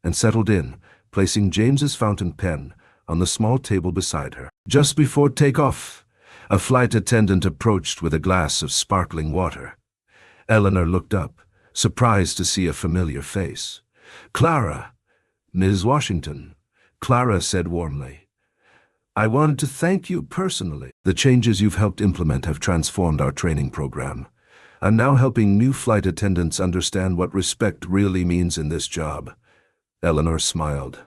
and settled in, placing James's fountain pen on the small table beside her. Just before takeoff, a flight attendant approached with a glass of sparkling water. Eleanor looked up, surprised to see a familiar face. Clara, Ms. Washington, Clara said warmly. I wanted to thank you personally. The changes you've helped implement have transformed our training program. I'm now helping new flight attendants understand what respect really means in this job. Eleanor smiled.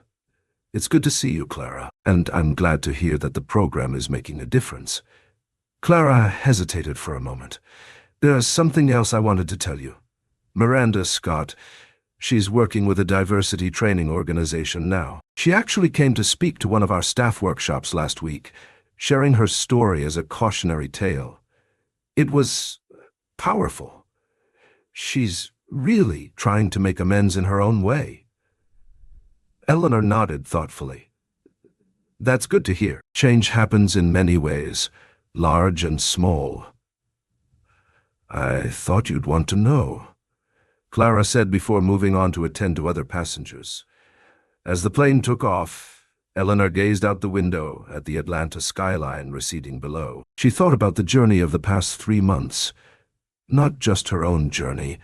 It's good to see you, Clara, and I'm glad to hear that the program is making a difference. Clara hesitated for a moment. There's something else I wanted to tell you. Miranda Scott, she's working with a diversity training organization now. She actually came to speak to one of our staff workshops last week, sharing her story as a cautionary tale. It was powerful. She's really trying to make amends in her own way. Eleanor nodded thoughtfully. That's good to hear. Change happens in many ways, large and small. I thought you'd want to know, Clara said before moving on to attend to other passengers. As the plane took off, Eleanor gazed out the window at the Atlanta skyline receding below. She thought about the journey of the past 3 months, not just her own journey,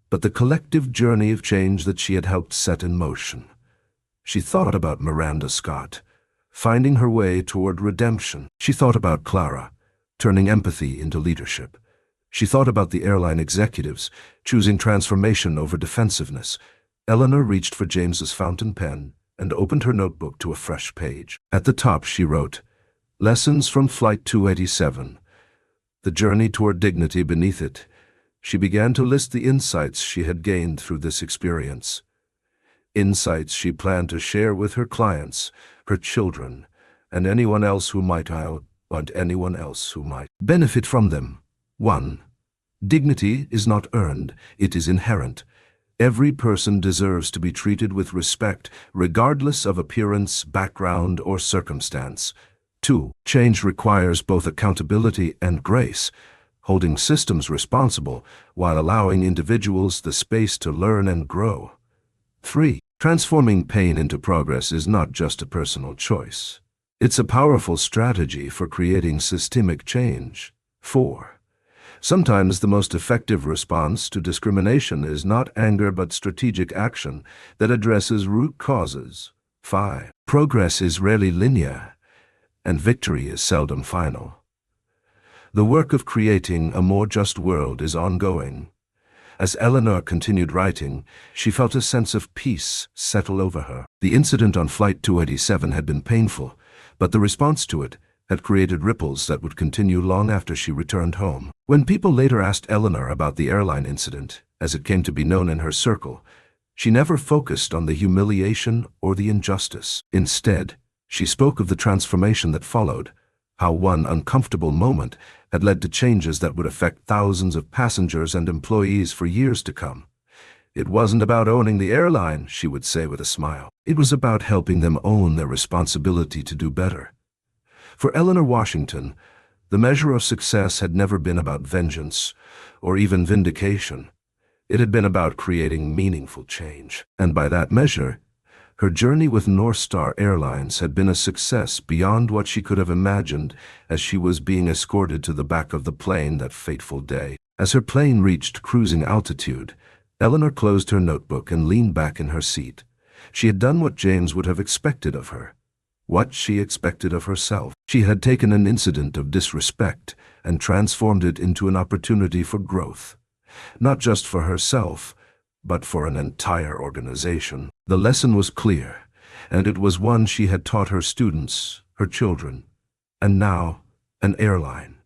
but the collective journey of change that she had helped set in motion. She thought about Miranda Scott, finding her way toward redemption. She thought about Clara, turning empathy into leadership. She thought about the airline executives, choosing transformation over defensiveness. Eleanor reached for James's fountain pen and opened her notebook to a fresh page. At the top she wrote, Lessons from Flight 287. The journey toward dignity beneath it. She began to list the insights she had gained through this experience. Insights she planned to share with her clients, her children, and anyone else who might benefit from them. 1. Dignity is not earned, it is inherent. Every person deserves to be treated with respect, regardless of appearance, background, or circumstance. 2. Change requires both accountability and grace, holding systems responsible while allowing individuals the space to learn and grow. 3. Transforming pain into progress is not just a personal choice. It's a powerful strategy for creating systemic change. 4. Sometimes the most effective response to discrimination is not anger but strategic action that addresses root causes. 5. Progress is rarely linear, and victory is seldom final. The work of creating a more just world is ongoing. As Eleanor continued writing, she felt a sense of peace settle over her. The incident on Flight 287 had been painful, but the response to it had created ripples that would continue long after she returned home. When people later asked Eleanor about the airline incident, as it came to be known in her circle, she never focused on the humiliation or the injustice. Instead, she spoke of the transformation that followed, how one uncomfortable moment had led to changes that would affect thousands of passengers and employees for years to come. It wasn't about owning the airline, she would say with a smile. It was about helping them own their responsibility to do better. For Eleanor Washington, the measure of success had never been about vengeance or even vindication. It had been about creating meaningful change. And by that measure, her journey with North Star Airlines had been a success beyond what she could have imagined as she was being escorted to the back of the plane that fateful day. As her plane reached cruising altitude, Eleanor closed her notebook and leaned back in her seat. She had done what James would have expected of her, what she expected of herself. She had taken an incident of disrespect and transformed it into an opportunity for growth, not just for herself, but for an entire organization. The lesson was clear, and it was one she had taught her students, her children, and now an airline.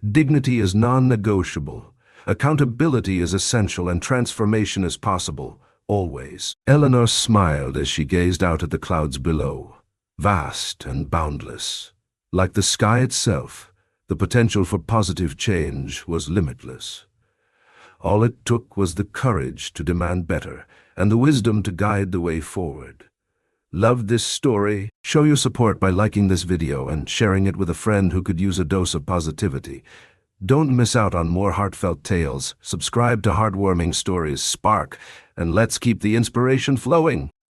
Dignity is non-negotiable, accountability is essential, and transformation is possible, always. Eleanor smiled as she gazed out at the clouds below, vast and boundless. Like the sky itself, the potential for positive change was limitless. All it took was the courage to demand better and the wisdom to guide the way forward. Loved this story? Show your support by liking this video and sharing it with a friend who could use a dose of positivity. Don't miss out on more heartfelt tales. Subscribe to Heartwarming Stories Spark, and let's keep the inspiration flowing.